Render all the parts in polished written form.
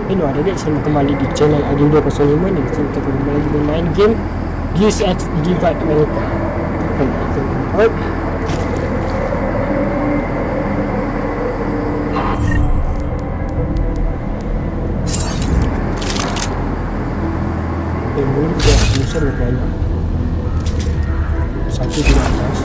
Hello adik-adik, selamat kembali di channel Agenda 05 ni. Kita kembali lagi bermain game Deus Devided Melarikan. Alright. Mungkin kita musuh berbanyak. Satu di atas.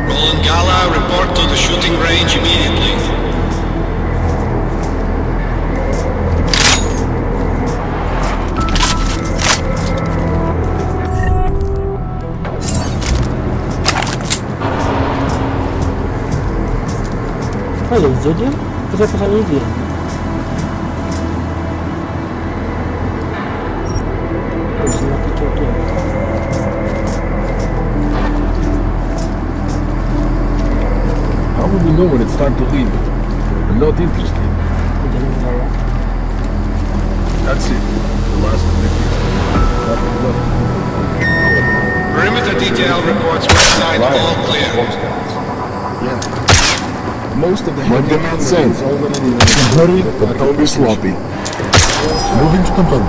Roland Gala, report to the shooting range immediately. Apa laser dia? Pasal laser. How will we know when it's time to leave? I'm not interested. That's it. The last of the kids. Nothing left. Perimeter detail reports website all clear. Yeah. Most of the heavy is already hurry, but don't be sloppy. Moving to confirm.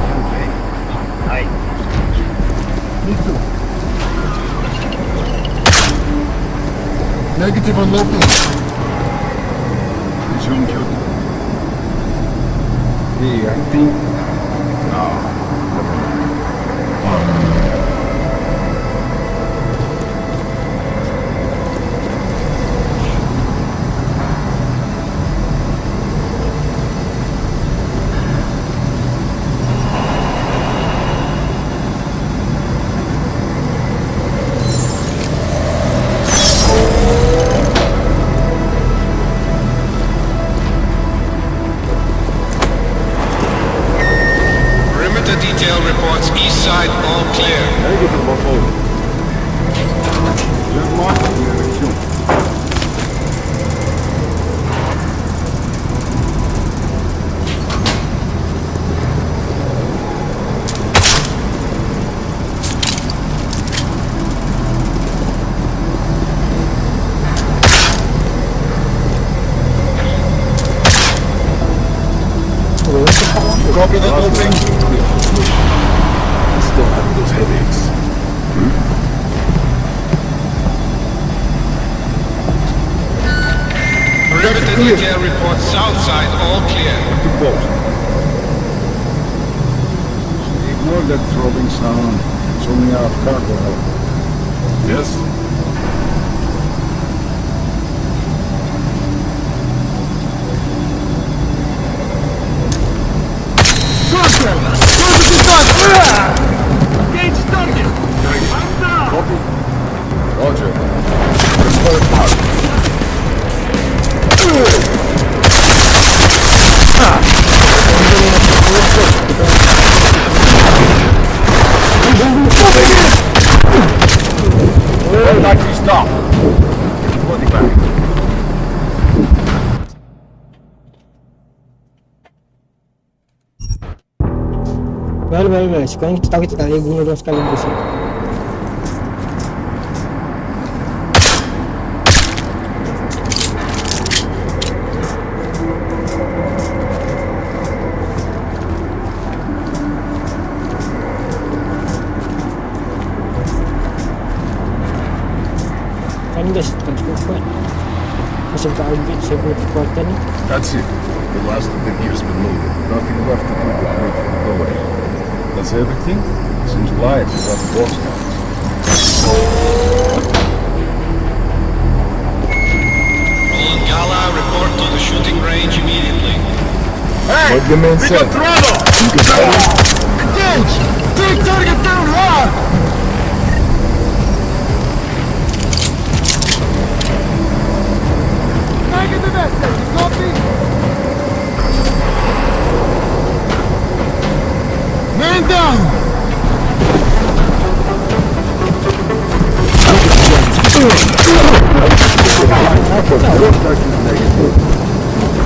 Me too. Negative on local. Resume duty. Hey, I think... No. Detail reports east side all clear. Negative on local. Just mark the direction. Copy that whole thing. Still having those headaches. Perimeter detail reports south side all clear. To post. Ignore that throbbing sound. It's only our cargo. Yes? Gauge started. Copy. Roger. Report out. Don't like to stop. Reporting back. Baik. Sekarang kita tahu kita tak boleh bunuh dia sekaligus. Kan guys, tak cukup kuat. Masih tak upgrade saya punya kekuatan ni. That's it. The last of the gear's been loaded. Nothing left to do but wait for the going. That's everything? Seems live without the box counts. Roland Gala, report to the shooting range immediately. Hey! What the man said. Throttle! You can tell me. Engage! Take target down hard! Negative estate, copy? Man down!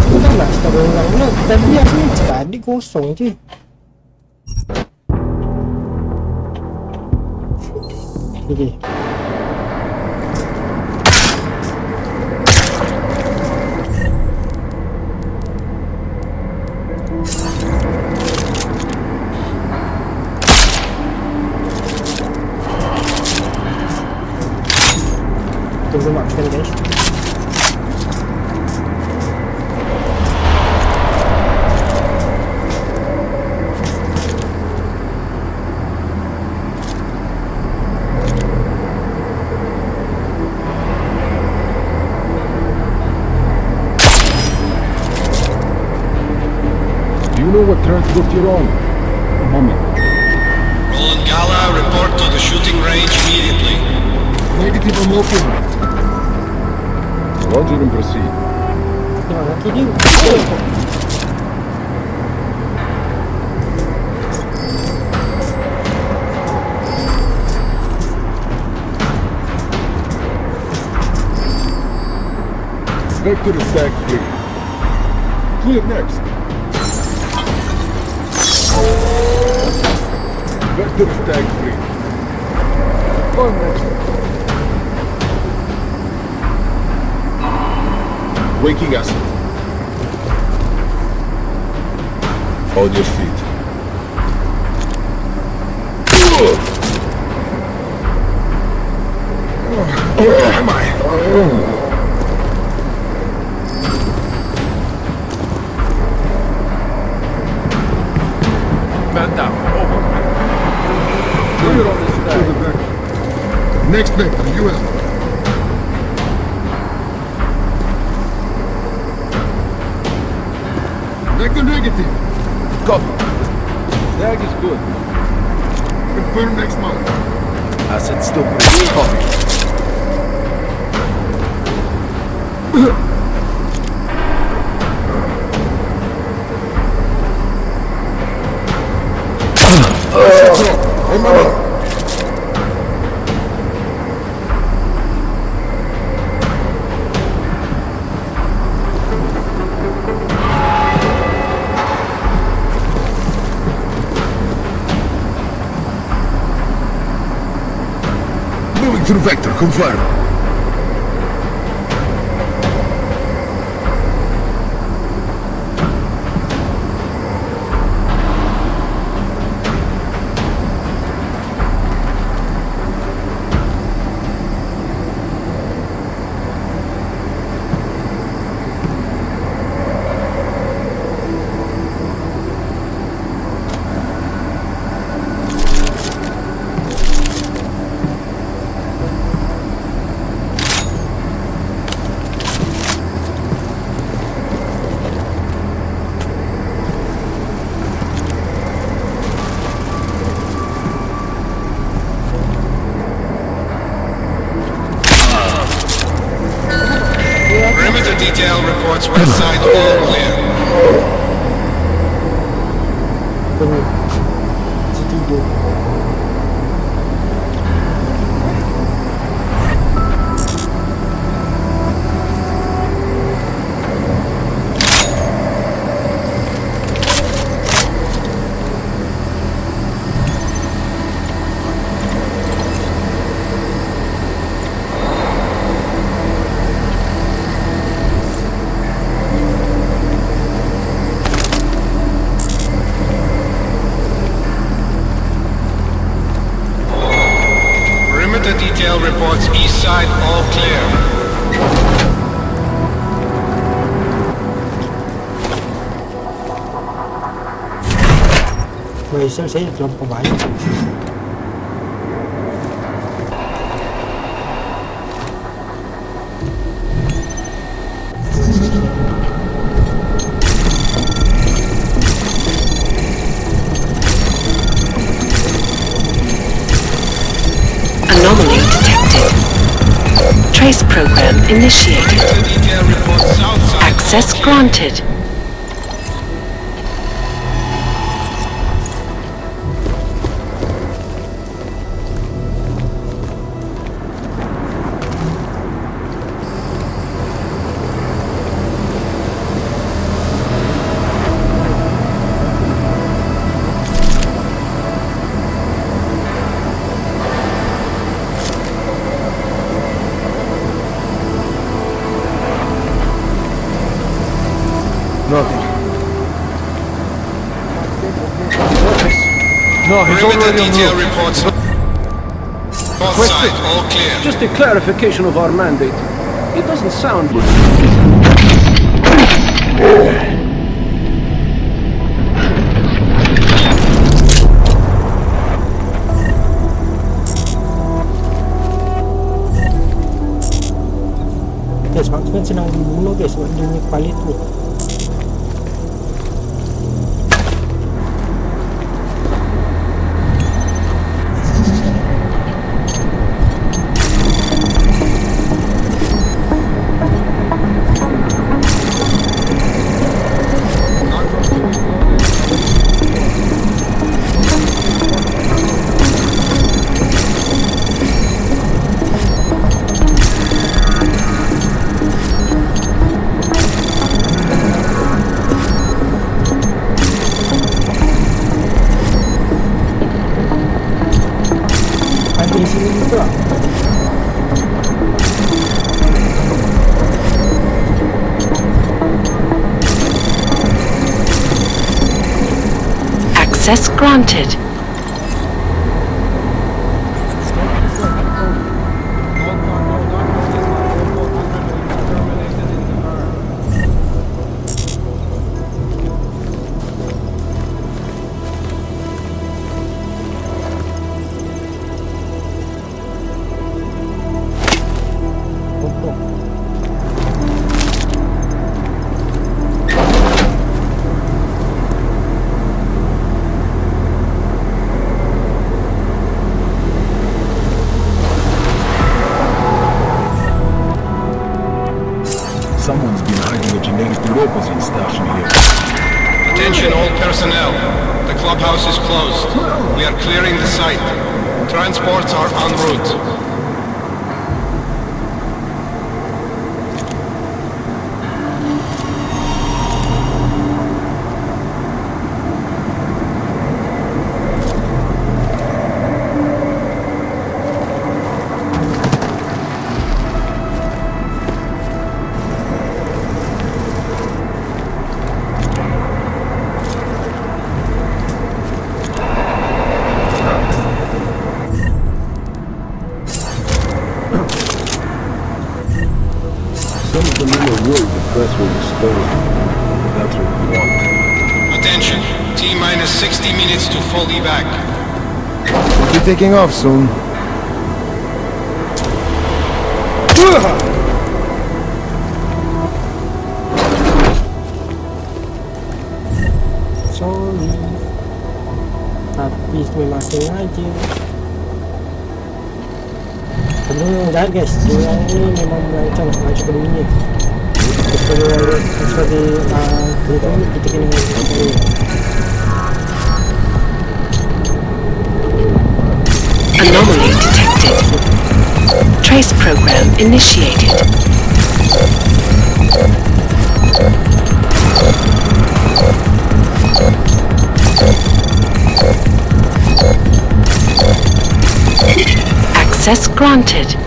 Dah lah, kita berulang-ulang. Tadi aku ni cakap adik kosong je. Okay. Tunggu mak sekali guys. Do you know what transport you're on? A moment. Roland Gala, report to the shooting range immediately. Negative, I'm looking. Roger and proceed. Tengok kaki dia. Vector is tag free. Clear next. Vector is tag free. On next. Waking acid. On your feet. Where am I? Man down. Over. Clear on this side. Next vector, US. Vector negative. Copy. Tag is good. Confirm next month. Asset still good. Copy. Moving through vector, confirm. Perimeter detail reports west side all clear. Tunggu. C3. Perimeter detail reports east side all clear. Weh, saya terlampau banyak. Anomaly detected. Trace program initiated. Perimeter detail reports south side Access all clear. granted. No, he's Perimeter already en detail route. reports. North Question. side, all clear. Just a clarification of our mandate. It doesn't sound... Guys, marksman senang dibunuh guys sebab dia punya kepala tu. Di sini juga. Access granted. Someone's been hiding a genetic repository station here. Attention all personnel. The clubhouse is closed. We are clearing the site. Transports are en route. Some of the men are worried the press will be stolen. That's what we want. Attention. T-minus 60 minutes to full evac. We'll be taking off soon. Sorry. Tapi memang sengaja. Sebenarnya jahat guys. Dia ni memang merancang nak maju ke dunia. Sebagai beritahu kita kena Anomaly detected. Trace program initiated. Access granted.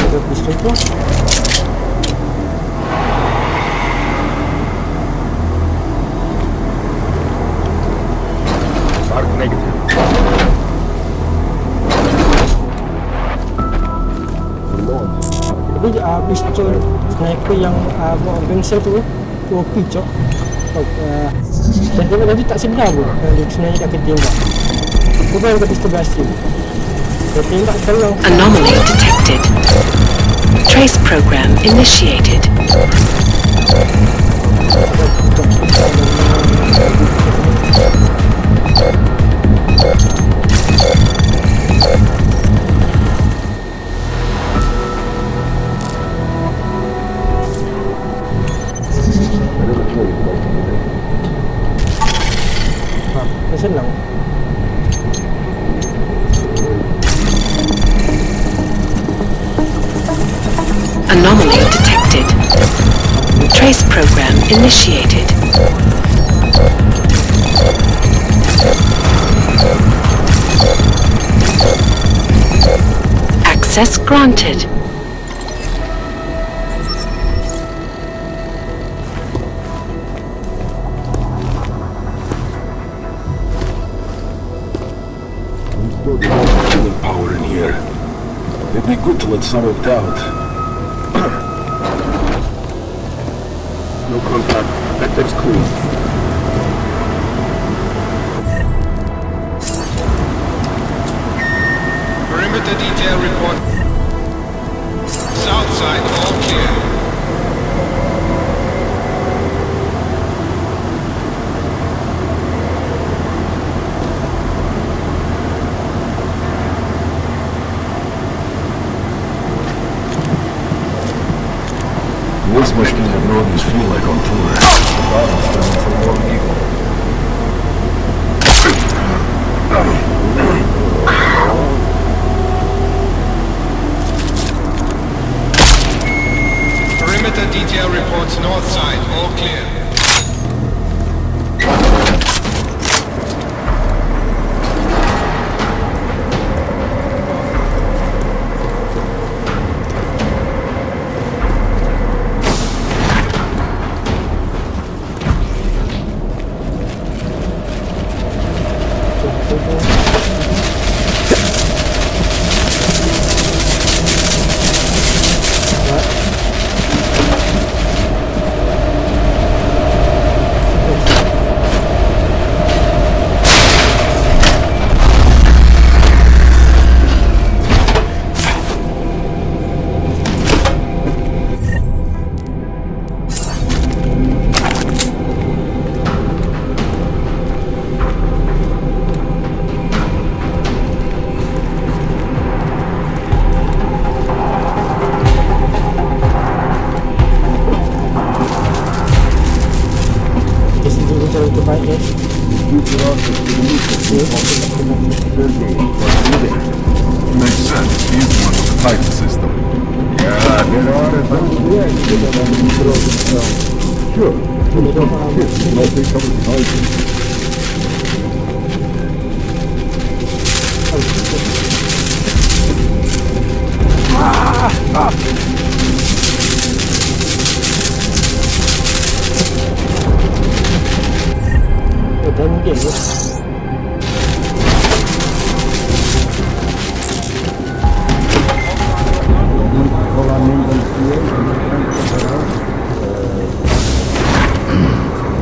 ada pistol tu. Mark negative. Tapi pistol sniper yang bawa pencil tu OP cok. Dan dia tadi tak sedar pun dia sebenarnya dah ketembak. Bukan ke pistol berhasil. Dia tembak tolong. Anomaly detected. Trace program initiated. Senang. program initiated. Access granted. Cooling power in here. It'd be good to let some of it out. No contact. Vector's clean. Perimeter detail report. South side, all clear. This must be what Northerns feel like on tour. Bottles turning for more evil. Perimeter detail reports north side, all clear. Makes sense. He's the one with the Titan system. Sure. I'll take cover behind you. Dah mungkin tu.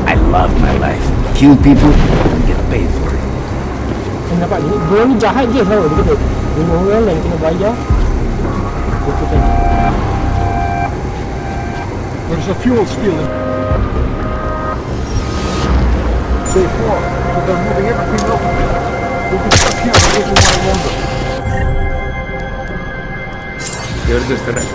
I love my life. Kill people and get paid for it. Nampak ni, dua ni jahat je tau. Dia kata, 5 orang lain kena bayar. Itu tadi. There's a fuel spill. They fought, so they're moving everything up a bit. We'll be stuck here a little while longer. Yours is correct.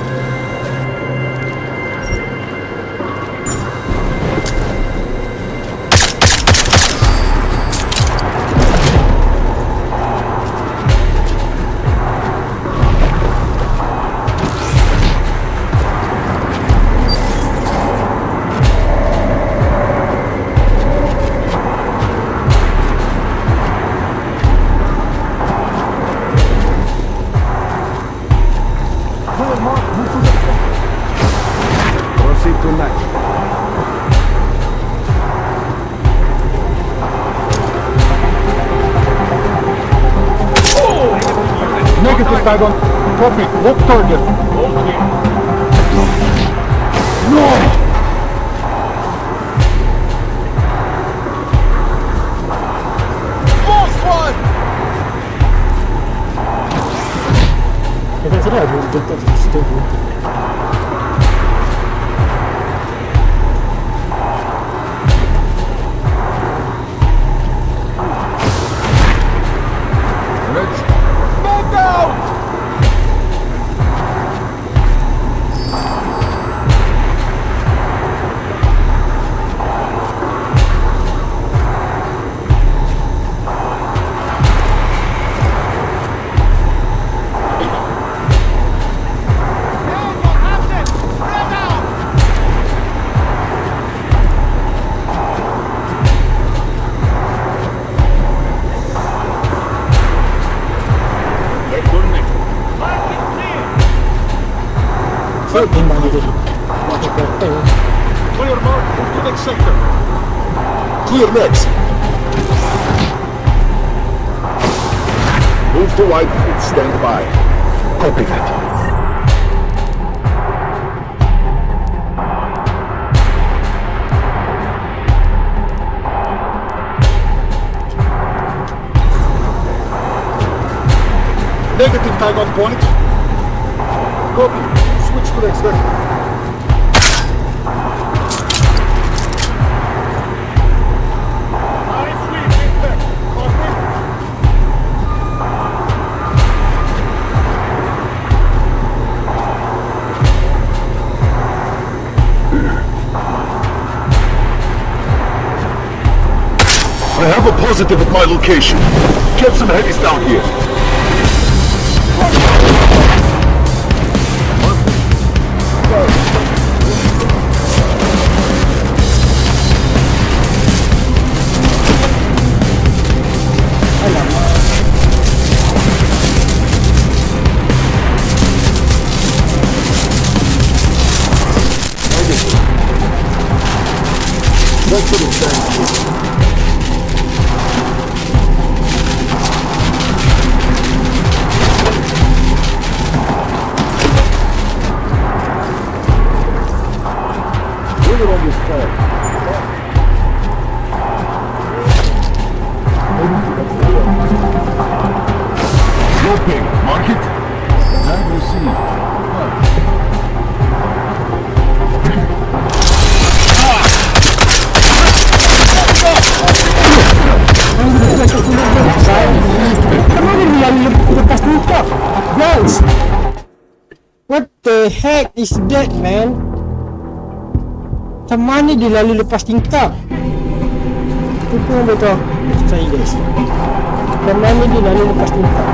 Proceed to night. Negative tag on. Copy. Walk target. No! Dekat sini ada dekat situ. Let's smoke out! Saya tembak dia tadi. Macam kata. Clear mark, move to next sector. Clear next. Move to wide and stand by. Copy that. Negative tag on point. Copy. Switch to next sector. I have a positive at my location. Get some heavies down here. Let's put it down. Dropping. Mark it. Tag received. Kenapa dia lepas tingkap? Guys! What the heck is that, man? Macam mana dia lalu lepas tingkap? Itu pun betul saya guys. Macam mana dia lalu lepas tingkap?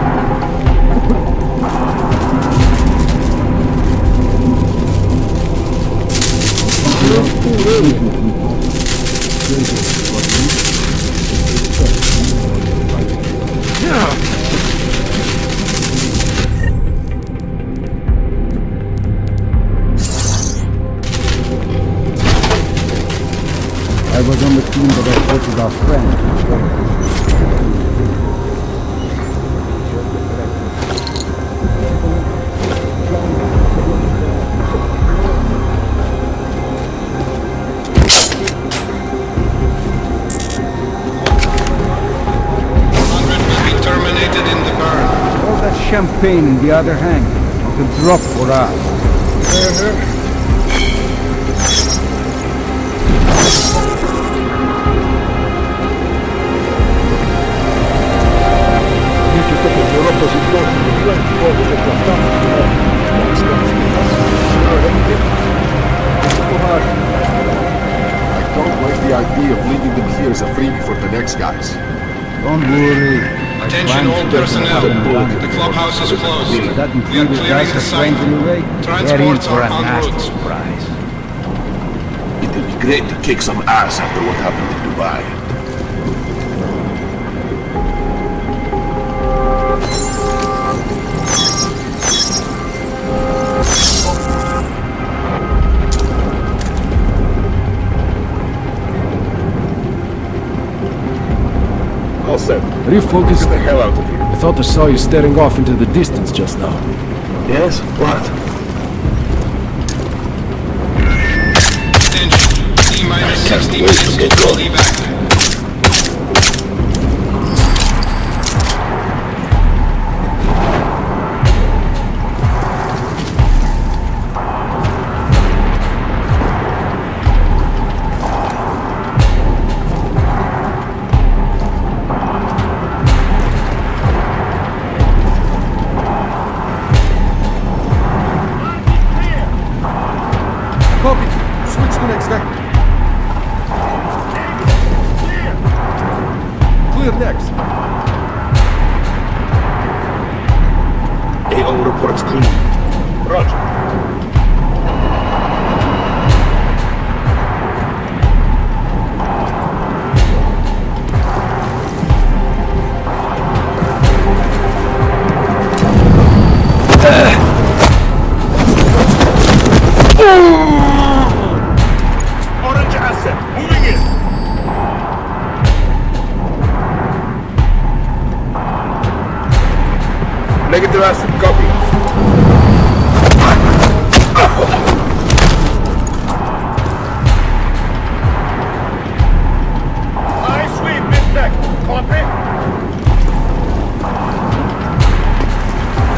I was on the team that escorted our friend. Terminated in the burn. All that champagne in the other hand. The drop for us. I don't like the idea of leaving them here as a freebie for the next guys. Don't worry. Attention all personnel. The clubhouse is closed. We are clearing the site. Transports are en route. Surprise. It'll be great to kick some ass after what happened in Dubai. All set. Refocus. Get the hell out of here. I thought I saw you staring off into the distance just now. Yes? What? Attention. T-minus 60 minutes to full evac. Copy. Switch to next vector. Clear next. AO reports clean. Roger.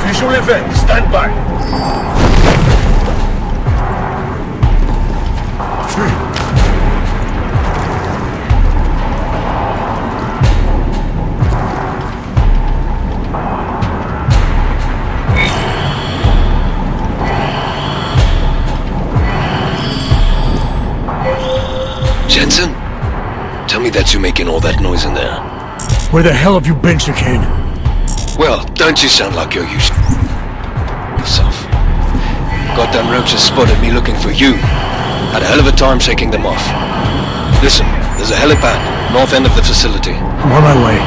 Visual event, stand by. Jensen? Tell me that you're making all that noise in there. Where the hell have you been, Chicane? Well, don't you sound like you're used yourself. Goddamn roaches spotted me looking for you. Had a hell of a time shaking them off. Listen, there's a helipad, north end of the facility. I'm on my way.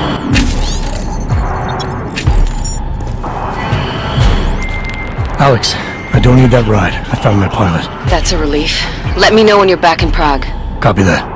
Alex, I don't need that ride. I found my pilot. That's a relief. Let me know when you're back in Prague. Copy that.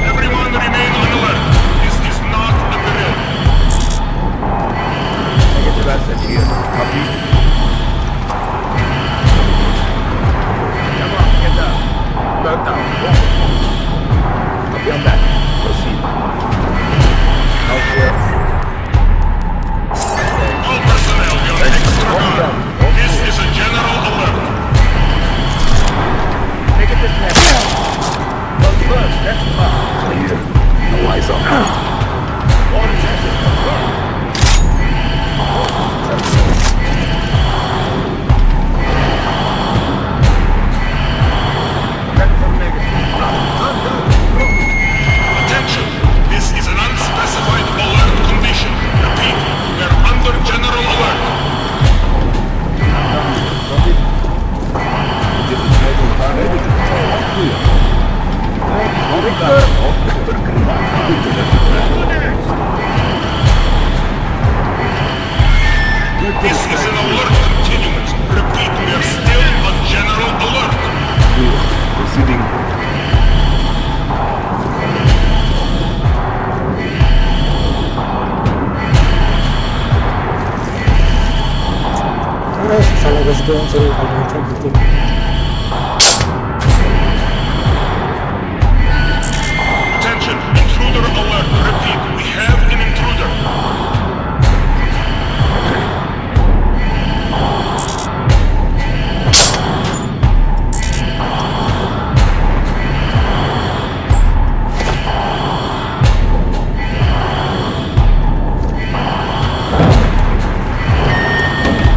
Everyone remain on alert. This is not a drill. All personnel, you're extra guard. This is a general alert. Attention, this is an unspecified alert condition. Repeat, we're under general alert. This is an alert continuance. Repeat, we're still on general alert. Salah gas ko ang sarili ko sa bitin. Attention, intruder alert. Repeat, we have an intruder.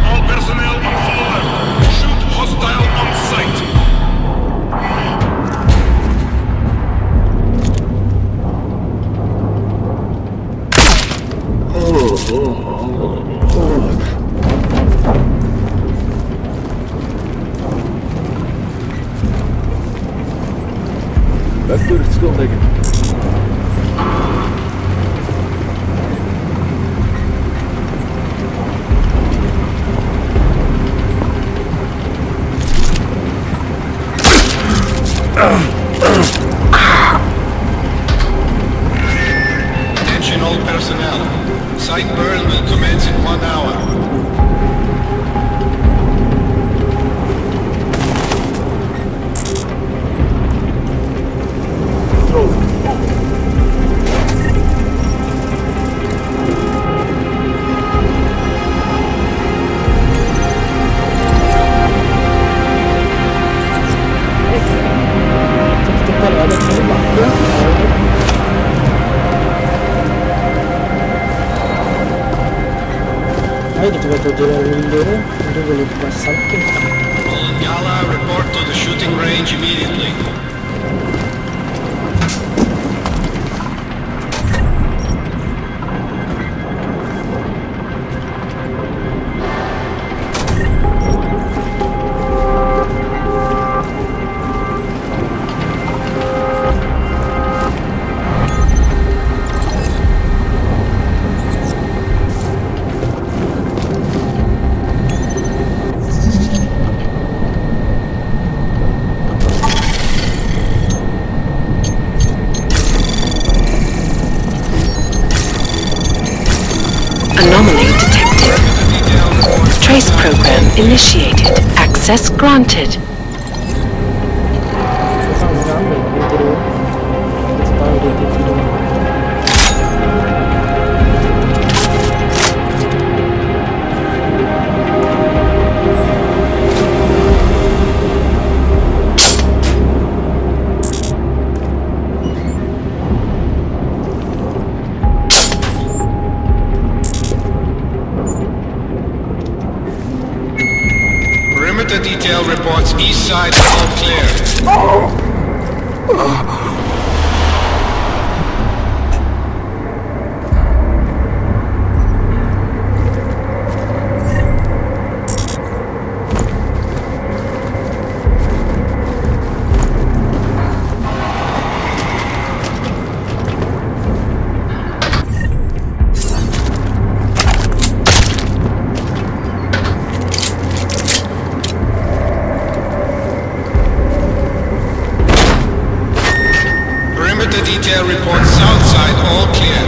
All personnel on full alert. Shoot hostile on sight. That's good, it's still negative. Attention all personnel. Site burn will commence in 1 hour. Cepat ada tembak ya. Ayo kita baca jalan window ni. Kita boleh buat something. Yala, report to the shooting range immediately. Anomaly detected. Trace program initiated. Access granted. Sekarang dah ambil dia tidur. Sekarang dia tidur. Perimeter detail reports east side all clear. Perimeter detail reports south side all clear.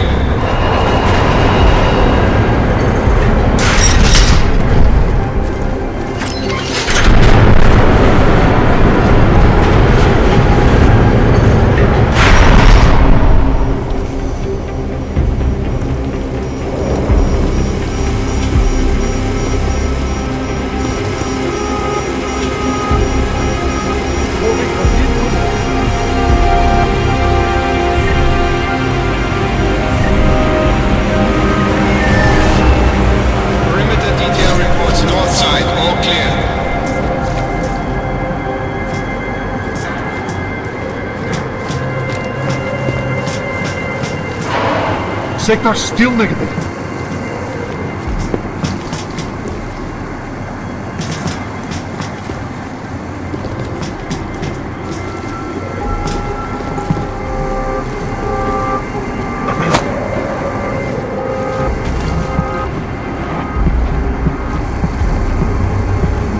Perimeter detail reports north side all clear. Sector still negative.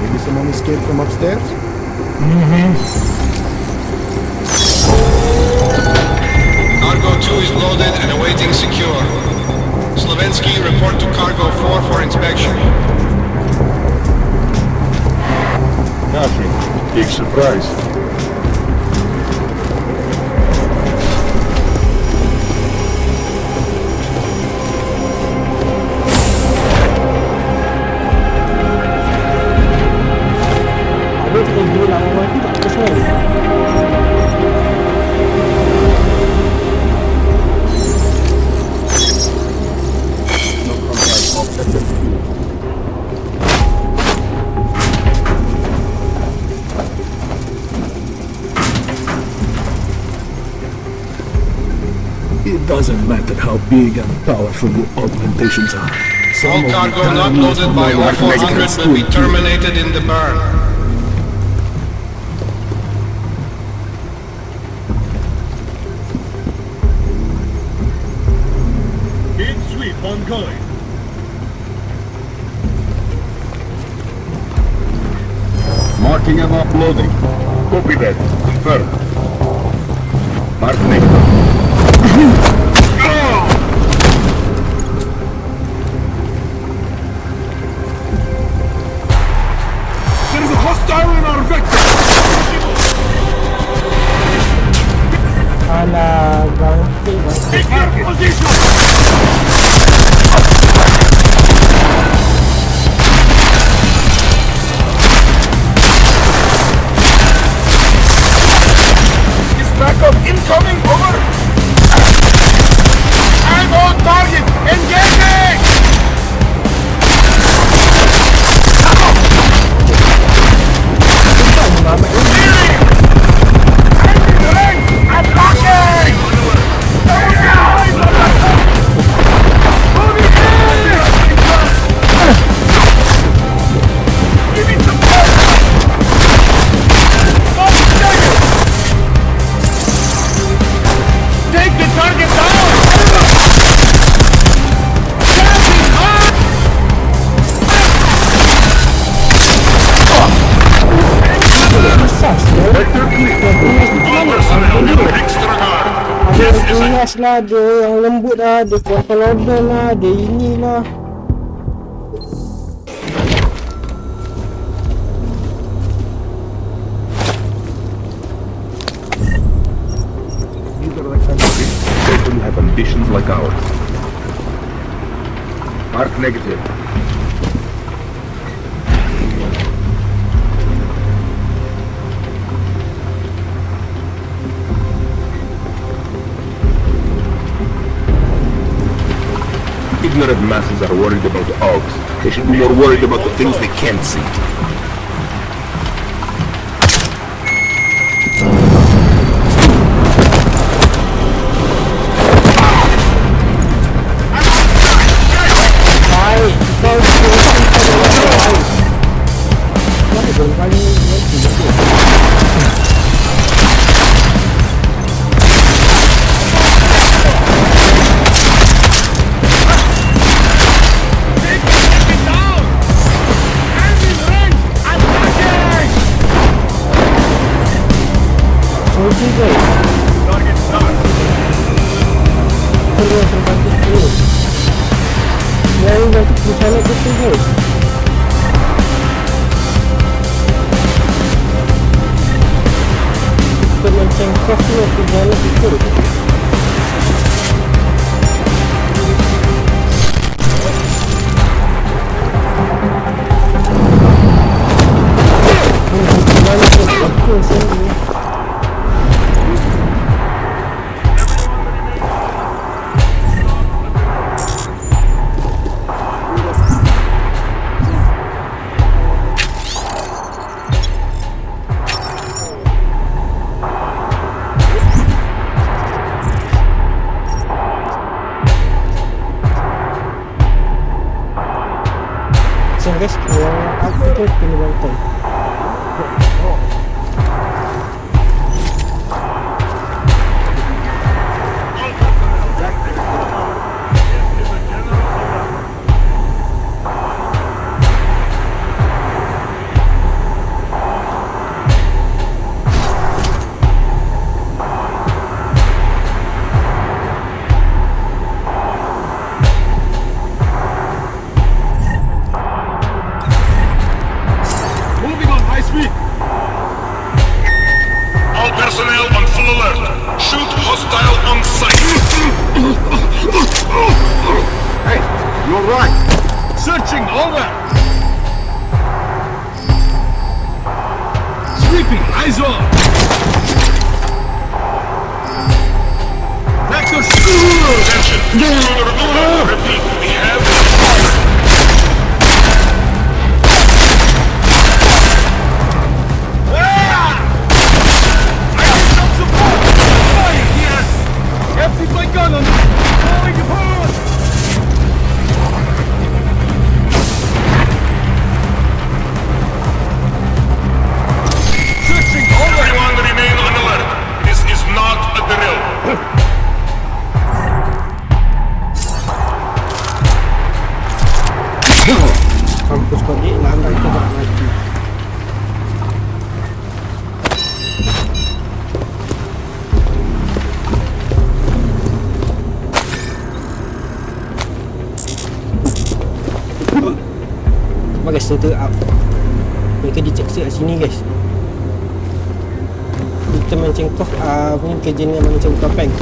Maybe someone escaped from upstairs? Cargo 2 is loaded and awaiting secure. Slovensky, report to Cargo 4 for inspection. Nothing. Big surprise. Ada kita dulu lah orang tu tak kesal. It doesn't matter how big and powerful your augmentations are. All Some of cargo the not damage loaded to by my O400 augmentations will be still terminated in the burn. Big sweep ongoing. Marking and uploading. Copy that. Confirm. Mark negative. There is a hostile in our vector. Alah, ganti lah. Take your position. Is backup incoming? Over. I'm on target. Engaging. Diri. I'm blocking. Moving in. Give me some help. Take the target down! Charging hard! Vector clear. All personnel have extra guard. Ada tunas lah, ada yang lembut lah, ada control order lah, ada inilah. the country, they will have ambitions like ours. Mark negative. Ignorant masses are worried about the Alps. They should be more worried about the things they can't see. guys, yang aku tu kena bantai. Kampus kau ni lambat kita tak mati. Guys, turtle up. Mereka diceksa kat sini guys. Kita macam kau punya kerja ni macam buka bank.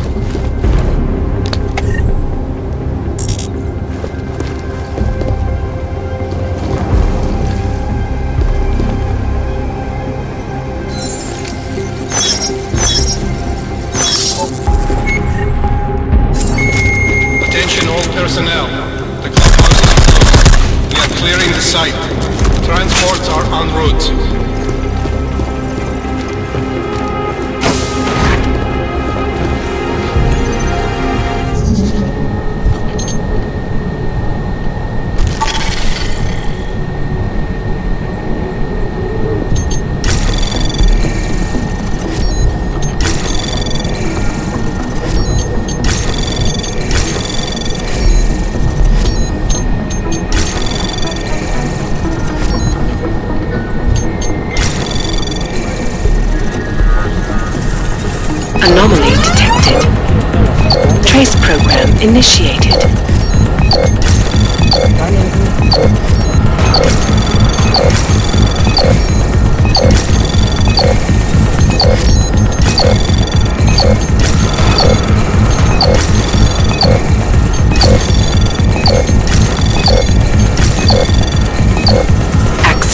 Attention all personnel. The clubhouse is closed. We are clearing the site. Transports are en route. Anomaly detected. Trace program initiated.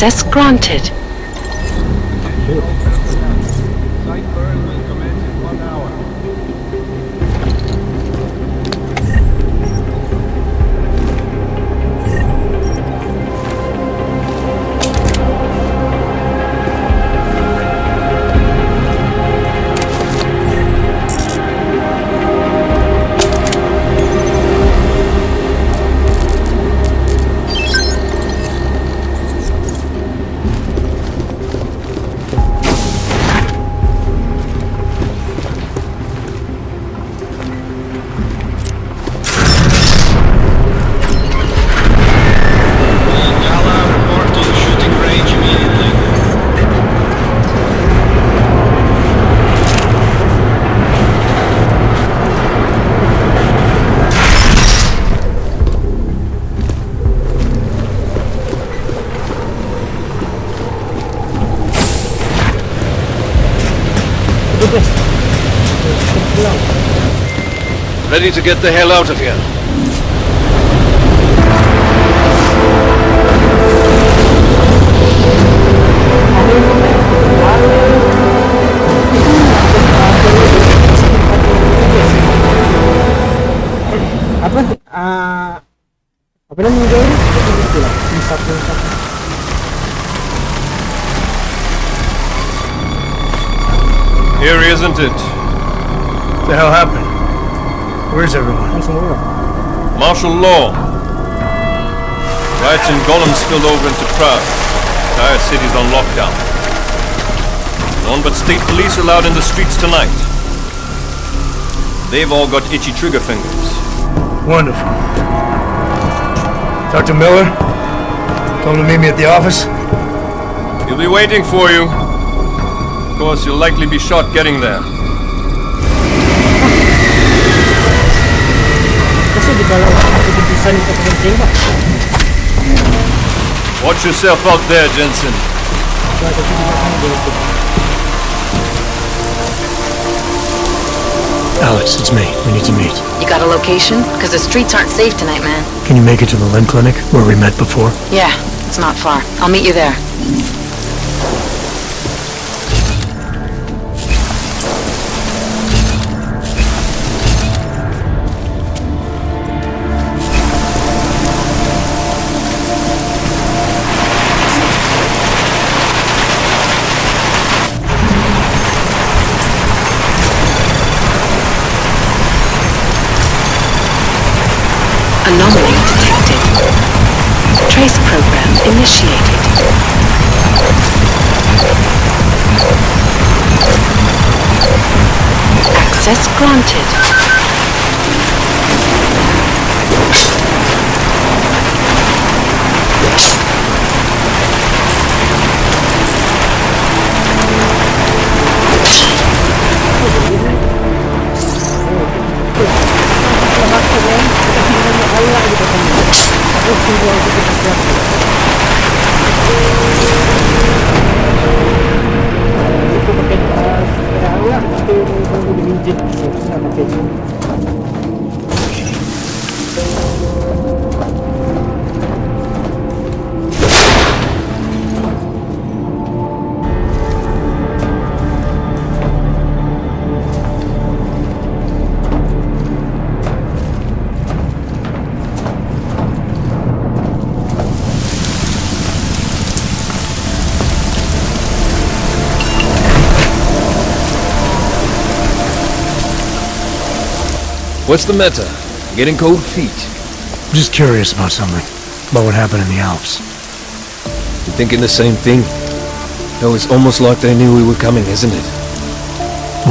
Access granted. Site burn will commence in 1 hour. Ready to get the hell out of here. Apa nama dia ni? Itulah. Satu. Eerie, isn't it? What the hell happened? Where's everyone? Martial law. Riots in Golem spilled over into Prague. The entire city's on lockdown. No one but state police allowed in the streets tonight. They've all got itchy trigger fingers. Wonderful. Dr. Miller? Tell him to meet me at the office? He'll be waiting for you. Of course, you'll likely be shot getting there. Watch yourself out there, Jensen. Alex, it's me. We need to meet. You got a location? Because the streets aren't safe tonight, man. Can you make it to the limb clinic where we met before? Yeah, it's not far. I'll meet you there. Anomaly detected. Trace program initiated. Access granted. What's the matter? Getting cold feet? I'm just curious about something. About what happened in the Alps. You thinking the same thing? No, it's almost like they knew we were coming, isn't it?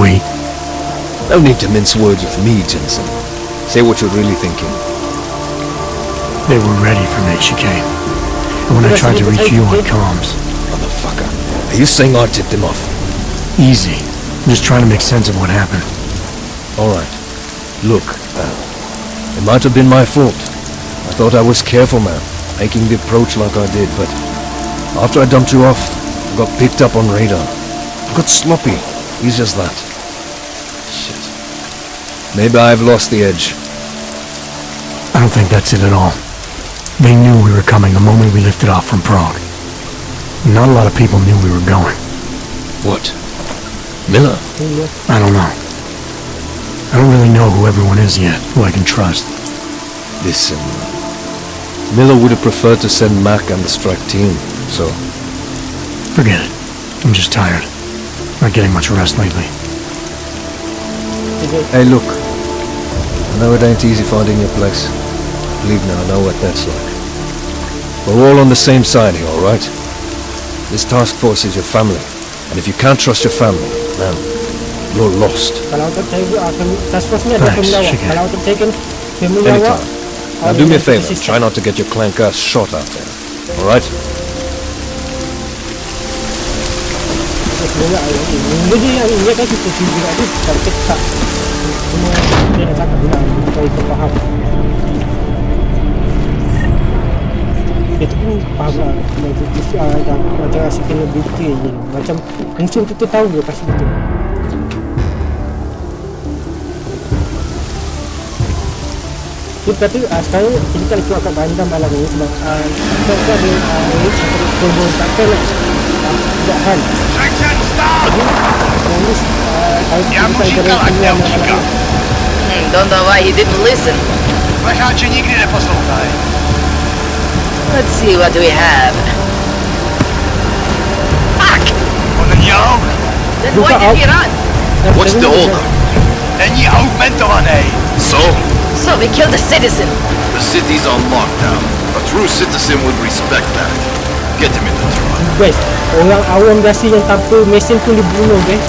We? No need to mince words with me, Jensen. Say what you're really thinking. They were ready for me, she came. And when I tried to reach you on comms... Motherfucker. Are you saying I tipped him off? Easy. I'm just trying to make sense of what happened. Alright. Look, it might have been my fault. I thought I was careful, man, making the approach like I did, but after I dumped you off, I got picked up on radar. I got sloppy. Easy as that. Shit. Maybe I've lost the edge. I don't think that's it at all. They knew we were coming the moment we lifted off from Prague. Not a lot of people knew we were going. What? Miller? I don't know. I don't really know who everyone is yet, who I can trust. Listen, Miller would have preferred to send Mac and the strike team, so... Forget it. I'm just tired. Not getting much rest lately. Hey, look. I know it ain't easy finding your place. Believe me, I know what that's like. We're all on the same side here, alright? This task force is your family. And if you can't trust your family, then you're lost. Anytime. Now do me a favor, try not to get your clank ass shot out there. Alright? Itu pun faham lah. Macam rasa kena betray je. Macam musuh tu tahu dia pasti betul. Dia kata sekarang kita tak keluar kat bandar malam ni sebab kita ada korban takkan lah. Tidak hal. Don't know why he didn't listen. Let's see what we have. Fuck! Then why did he run? What's the order? So we killed a citizen. The city's on lockdown. A true citizen would respect that. Get him in the truck. Guys, orang awam biasa yang tanpa mesin pun dibunuh guys.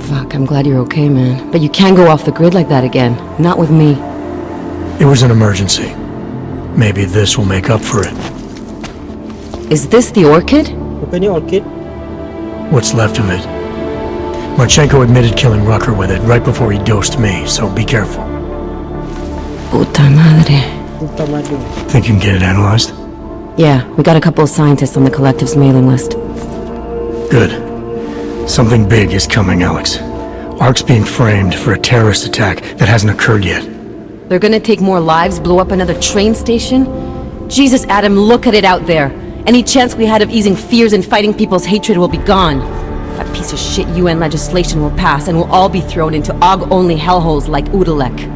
Fuck, I'm glad you're okay, man. But you can't go off the grid like that again. Not with me. It was an emergency. Maybe this will make up for it. Is this the orchid? Orchid? What's left of it. Marchenko admitted killing Rucker with it right before he dosed me, so be careful. Puta madre. Think you can get it analyzed? Yeah, we got a couple of scientists on the collective's mailing list. Good. Something big is coming, Alex. ARC's being framed for a terrorist attack that hasn't occurred yet. They're gonna take more lives, blow up another train station? Jesus, Adam, look at it out there. Any chance we had of easing fears and fighting people's hatred will be gone. That piece of shit UN legislation will pass and we'll all be thrown into AUG-only hellholes like Udalek.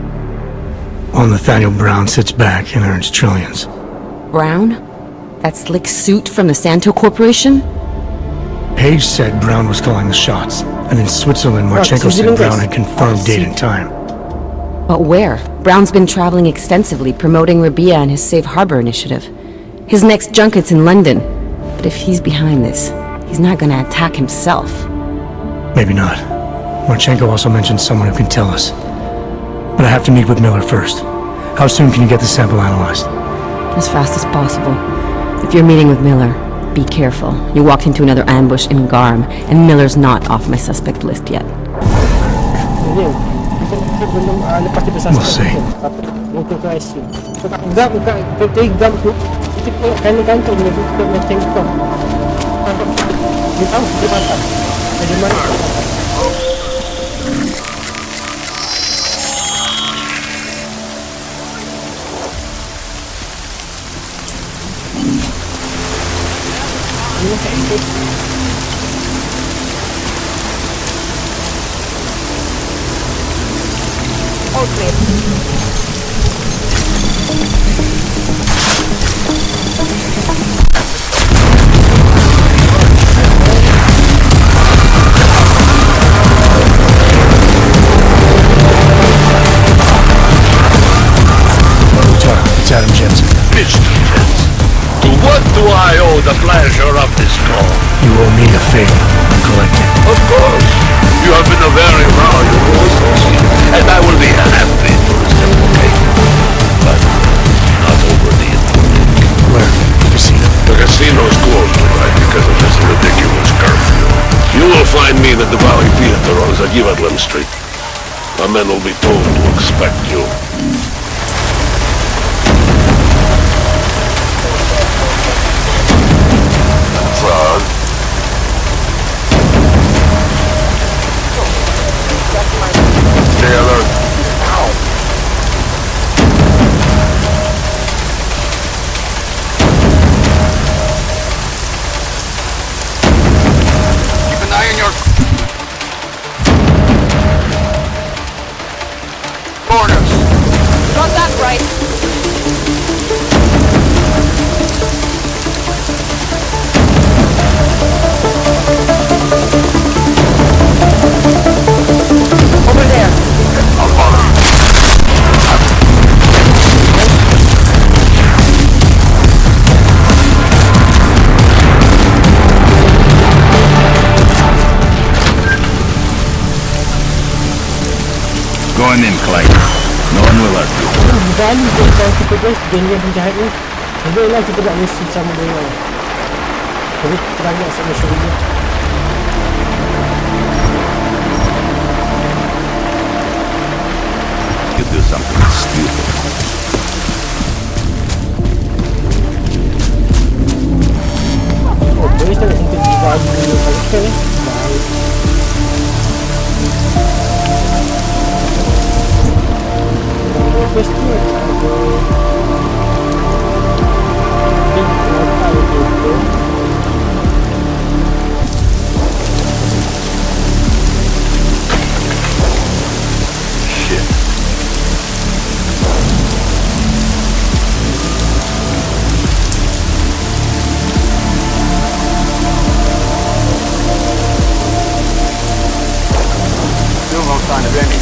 While Nathaniel Brown sits back and earns trillions. Brown? That slick suit from the Santo Corporation? Page said Brown was calling the shots, and in Switzerland, Marchenko said Brown had confirmed date and time. But where? Brown's been traveling extensively, promoting Rabia and his Safe Harbor initiative. His next junket's in London. But if he's behind this, he's not gonna attack himself. Maybe not. Marchenko also mentioned someone who can tell us. But I have to meet with Miller first. How soon can you get the sample analyzed? As fast as possible. If you're meeting with Miller, be careful. You walked into another ambush in Garm, and Miller's not off my suspect list yet. We'll see. All clear. It's Adam Jensen. Mr. Jensen, to what do I owe the pleasure of this call? You owe me a favor. Collecting. Of course. You have been a very valuable associate, and I will be happy to reciprocate. But not over the internet. Where? Casino. The casino's closed tonight because of this ridiculous curfew. You will find me at the Valley Theater on Zagivatlan Street. My men will be told to expect you. Frog. Stay alert. Keep an eye on your corners. Got that right. Over there. I'll follow. Go on in, Clyde. No one will hurt you. Dari je kalau kita guys, geng-geng penjahat ni. Sebenarnya kita nak misi sama dengan. Tapi terang nak sama dia. You do something stupid. Oh, boleh tak nak sentuh Dari dulu kalau ni. Baik. First tu Shit. Still no sign of anything.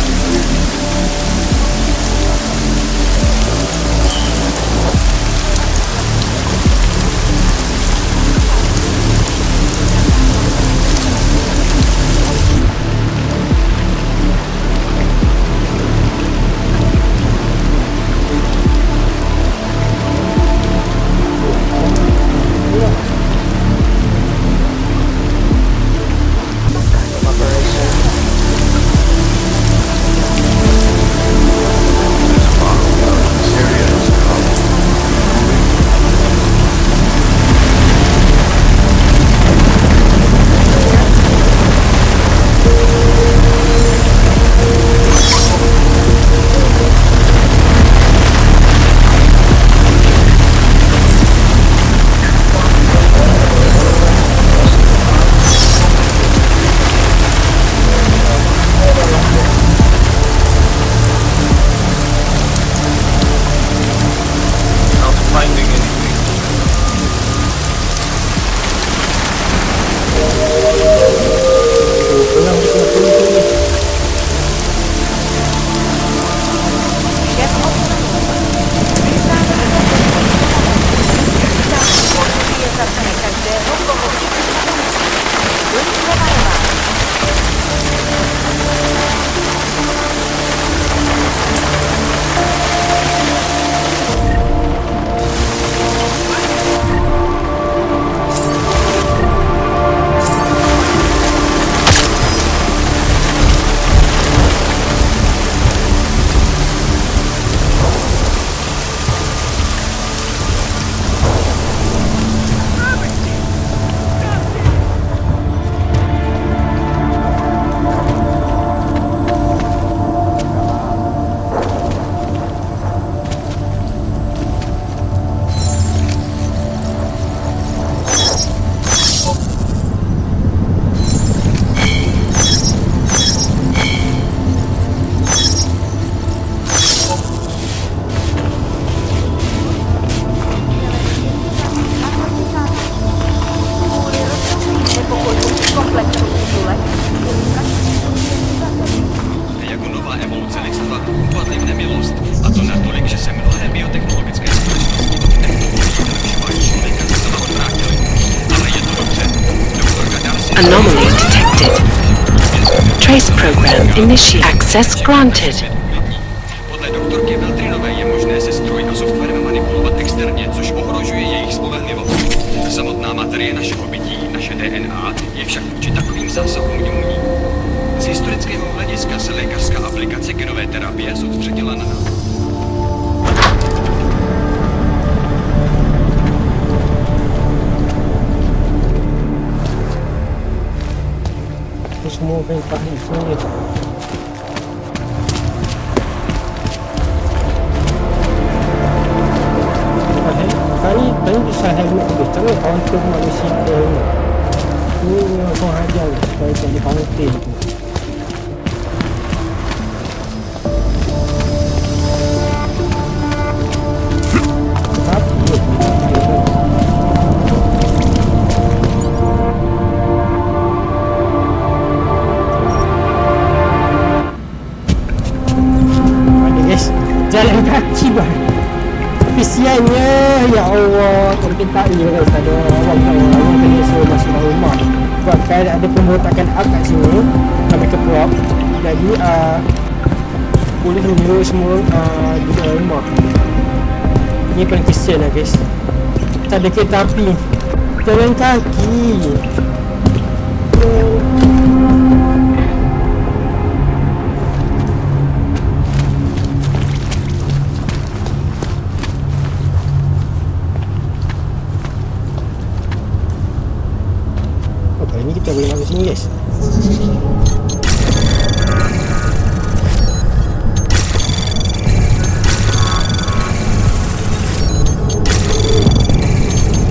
Anomaly detected. Trace program initiated. Access granted. Podle doktorky Veltrinové je možné se stroji a softwarem manipulovat externě, což ohrožuje jejich spolehlivost. Samotná materie našeho bytí, naše DNA, je však vůči takovým zásahům imunní. Z historického hlediska se lékařská aplikace genové terapie soustředila na nás. Semua orang faham semuanya. Tadi bisa helmet tu. Jangan counter manusia ada helmet. Ini kau hajar supaya jadi counter tu. Jalan kaki bang. Tapi siannya, ya Allah, kalau kita guys, ada orang kena suruh masuk rumah. Sebab kan ada pemberontakan up kat sini, kami kepuak. Jadi boleh menyuruh semua duduk dalam rumah. Ini paling kesian lah guys. Tak ada kereta api. Jalan kaki. Ini kita boleh masuk sini guys.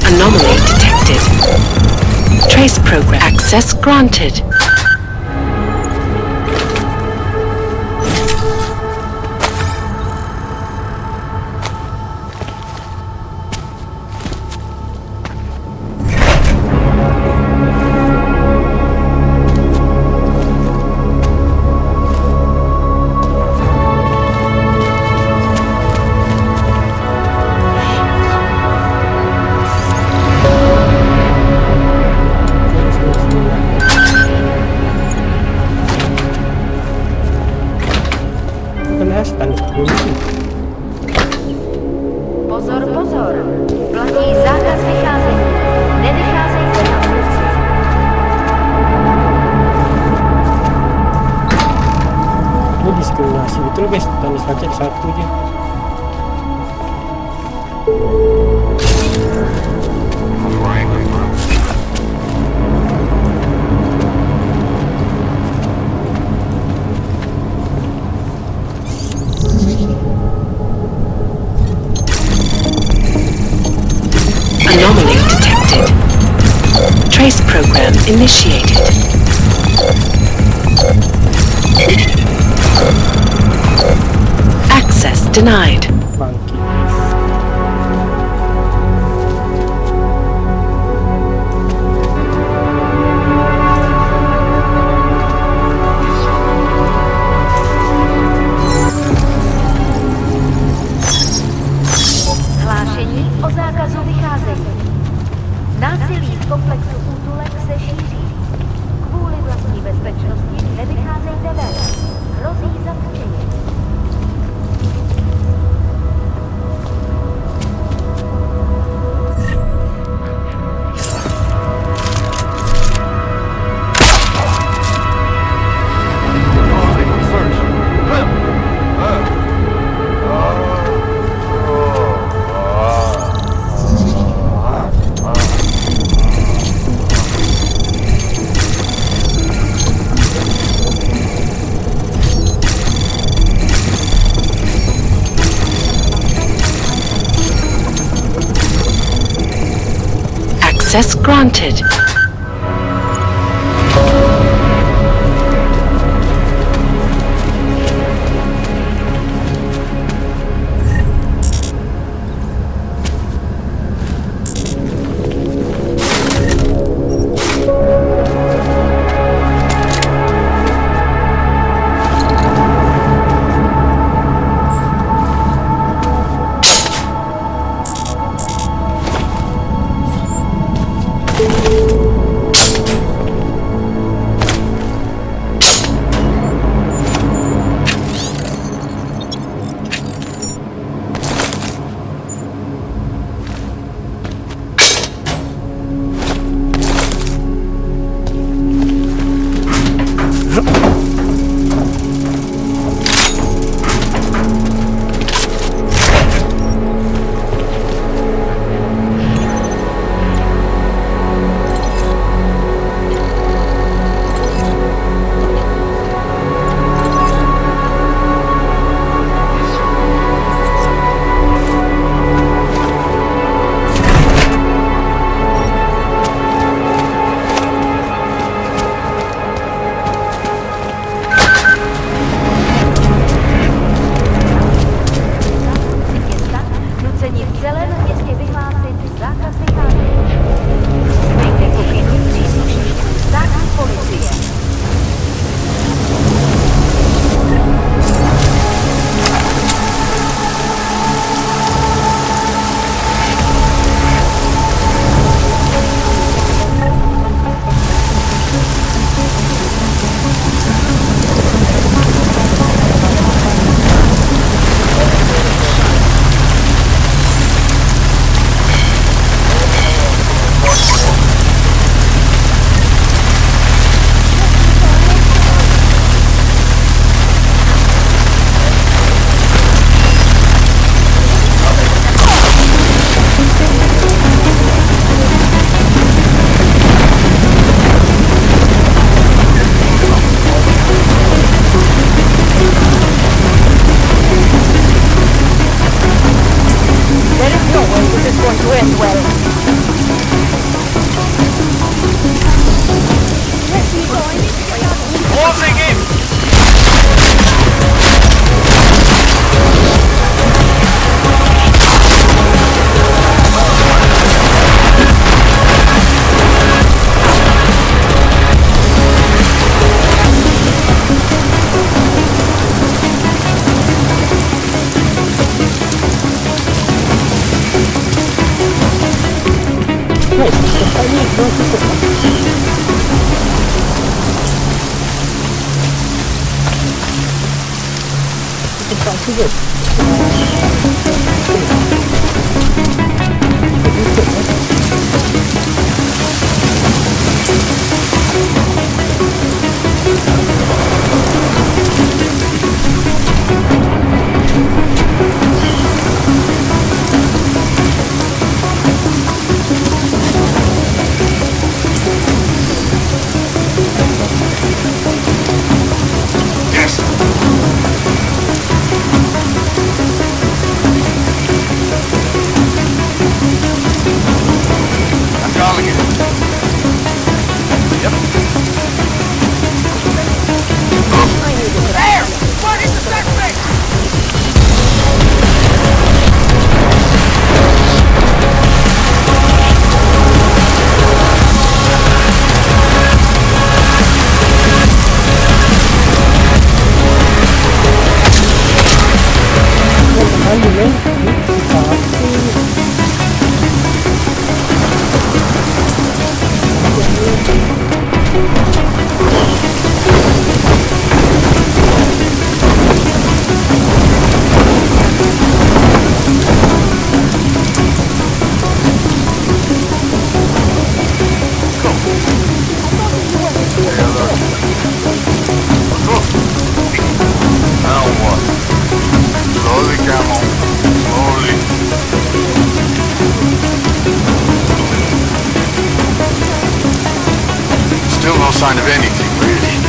Anomaly detected. Trace program access granted. Pozor, pozor. Platí zákaz vycházení. Nevycházejte na ulici. Ini diskriminasi betul guys. Tanda sakit satu je. Anomaly detected. Trace program initiated. Access denied. Hlášení o zákazu vycházení. Násilí v komplexu útulek se šíří. Kvůli vlastní bezpečnosti nevycházejte ven. Hrozí zatčení. Access granted. tu guys. Sign of anything, really.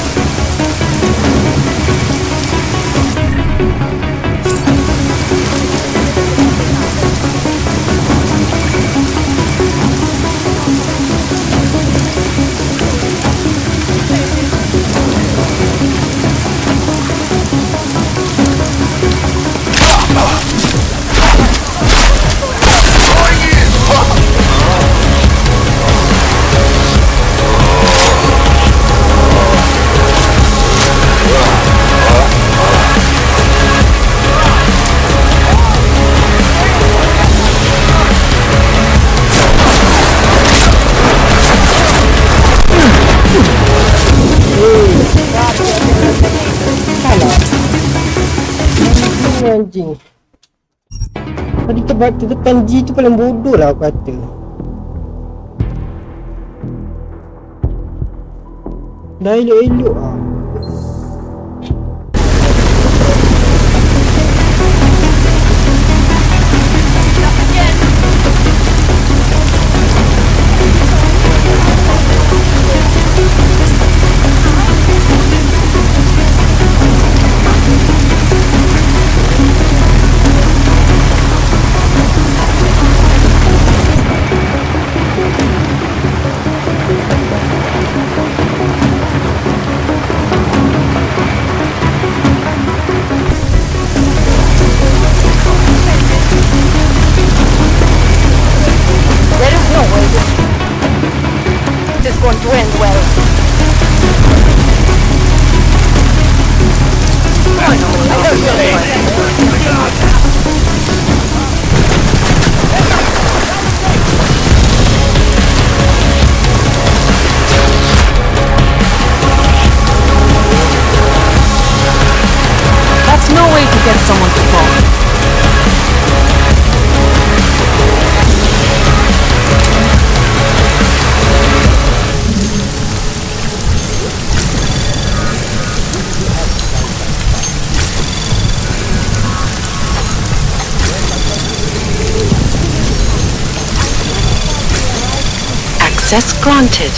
Anjing. Tadi tekan G tu paling bodoh lah aku kata. Dah elok-elok lah. Going to end well. That's no way to get someone to fall. Access granted.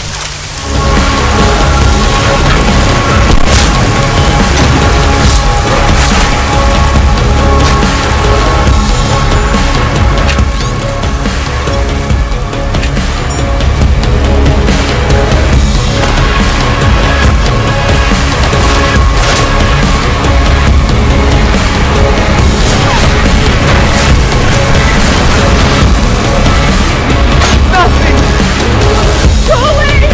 Go away!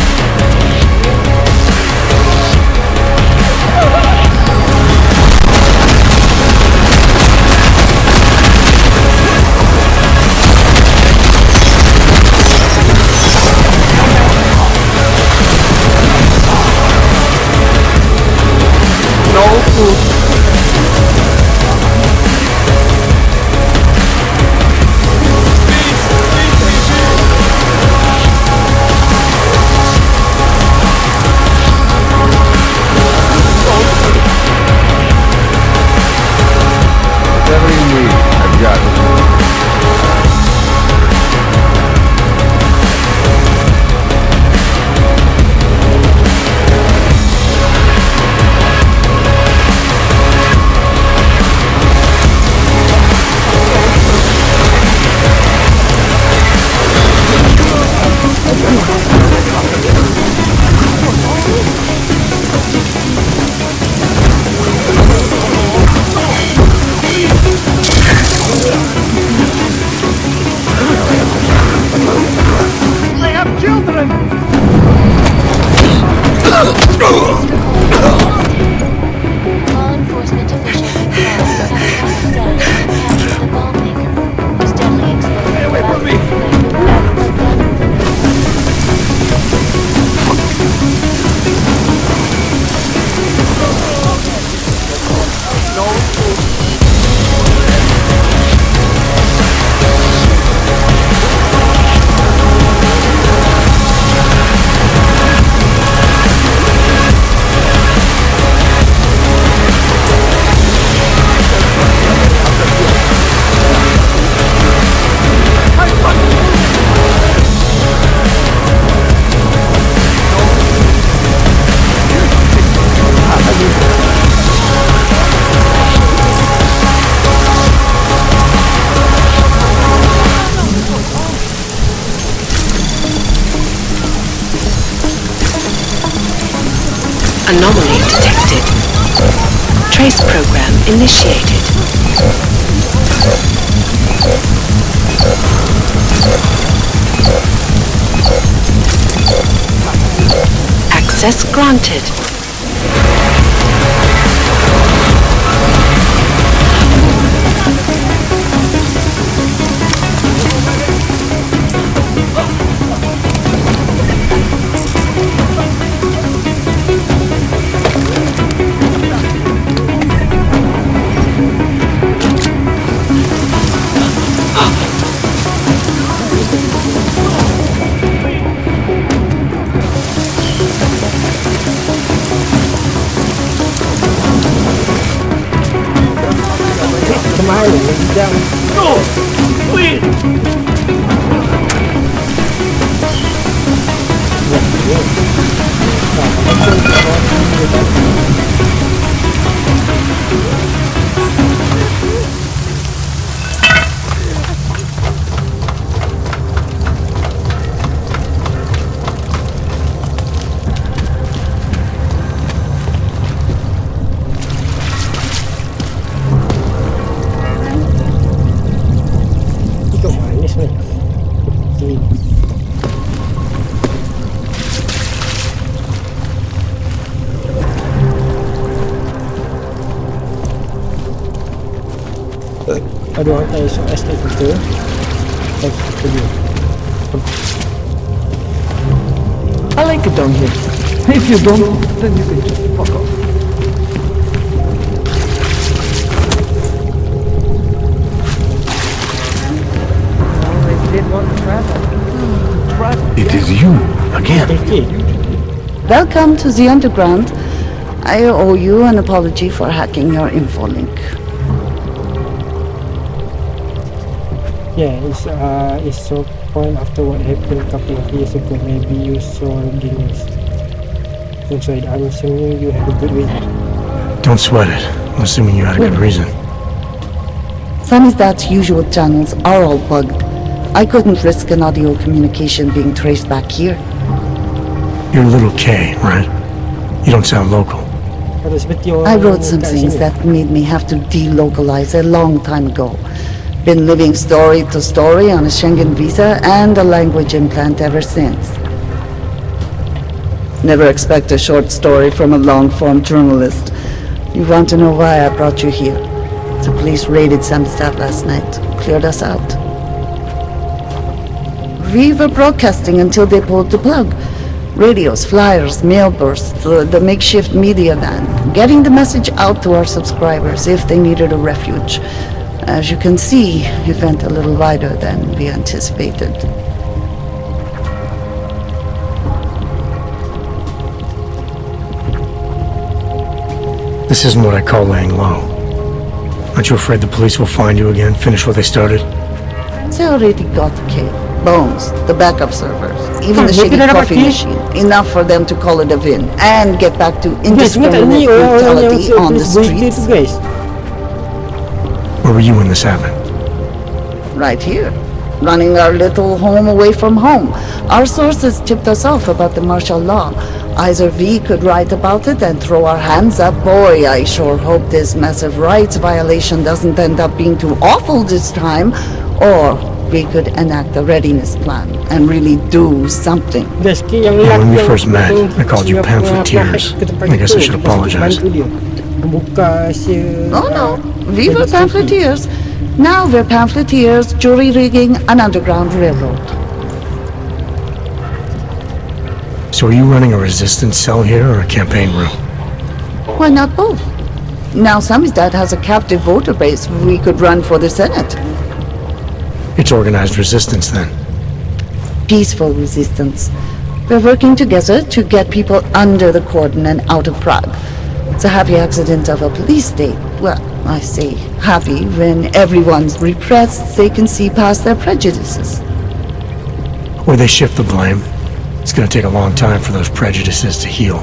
Anomaly detected. Trace program initiated. Access granted. Kemana ya? Jam. Itu manis nih. Aduh, kayak SOS kayak gitu. Kayak gitu dia. I like it down here. If you don't, then you can just fuck off. Always did want to travel. It is you, again. Welcome to the underground. I owe you an apology for hacking your info link. Yeah, it's so point after what happened a couple of years ago. Maybe you saw the news. Don't sweat. I'm assuming you had a good reason. Don't sweat it. I'm assuming you had a good reason. Samizdat's usual channels are all bugged. I couldn't risk an audio communication being traced back here. You're little K, right? You don't sound local. I wrote some things that made me have to delocalize a long time ago. Been living story to story on a Schengen visa and a language implant ever since. Never expect a short story from a long-form journalist. You want to know why I brought you here? The police raided Samizdat last night. Cleared us out. We were broadcasting until they pulled the plug. Radios, flyers, mail bursts, the makeshift media van. Getting the message out to our subscribers if they needed a refuge. As you can see, it went a little wider than we anticipated. This isn't what I call laying low. Aren't you afraid the police will find you again, finish what they started? They already got K. Bones, the backup servers, even the shitty coffee machine. Enough for them to call it a win and get back to indiscriminate brutality on the streets. Where were you when this happened? Right here, running our little home away from home. Our sources tipped us off about the martial law. Either we could write about it and throw our hands up. Boy, I sure hope this massive rights violation doesn't end up being too awful this time. Or we could enact a readiness plan and really do something. When we first met, I called you pamphleteers. I guess I should apologize. Oh no, we were pamphleteers. Now we're pamphleteers, jury-rigging an underground railroad. So are you running a resistance cell here or a campaign room? Why not both? Now Samizdat has a captive voter base. We could run for the Senate. It's organized resistance then. Peaceful resistance. We're working together to get people under the cordon and out of Prague. It's a happy accident of a police state. Well, I say happy when everyone's repressed, they can see past their prejudices. Or they shift the blame. It's gonna take a long time for those prejudices to heal.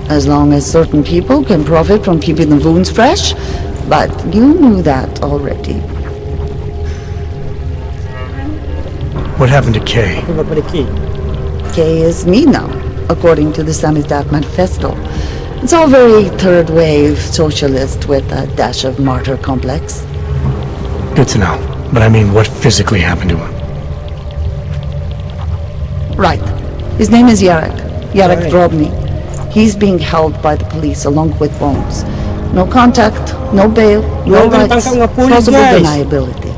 As long as certain people can profit from keeping the wounds fresh. But you knew that already. What happened to Kay? Kay is me now, according to the Samizdat manifesto. It's all very third-wave socialist with a dash of martyr complex. Good to know. But I mean, what physically happened to him? Right. His name is Yarek. Yarek Right. Drobny. He's being held by the police along with Bones. No contact, no bail, no Jangan rights, tangkap dengan polis, plausible guys. deniability.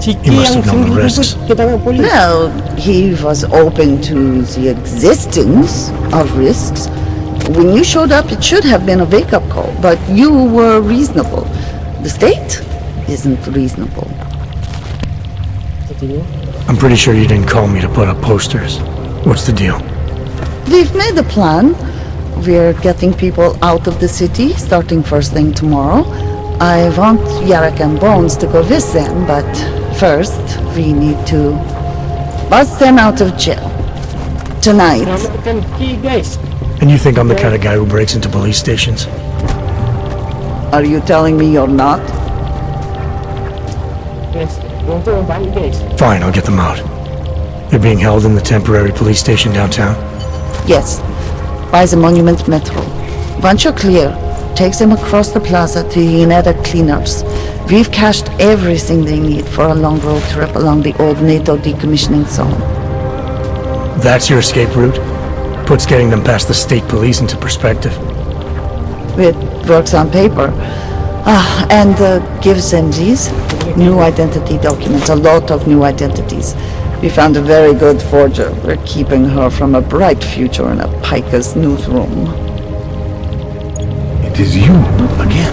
Ciki He must yang have known the sendiri risks. tu kita tangkap polis. No, he was open to the existence of risks. When you showed up, it should have been a wake-up call, but you were reasonable. The state isn't reasonable. I'm pretty sure you didn't call me to put up posters. What's the deal? We've made a plan. We're getting people out of the city starting first thing tomorrow. I want Yarek and Bones to go with them, but first we need to bust them out of jail. Tonight. Selamatkan key, guys. And you think I'm the kind of guy who breaks into police stations? Are you telling me you're not? Guys, orang tu orang baik, guys. Fine, I'll get them out. They're being held in the temporary police station downtown? Yes, by the Monument Metro. Once you're clear, takes them across the plaza to the United Cleaners. We've cached everything they need for a long road trip along the old NATO decommissioning zone. That's your escape route? Puts getting them past the state police into perspective. It works on paper. And gives them these new identity documents, a lot of new identities. We found a very good forger. We're keeping her from a bright future in a piker's newsroom. It is you, again.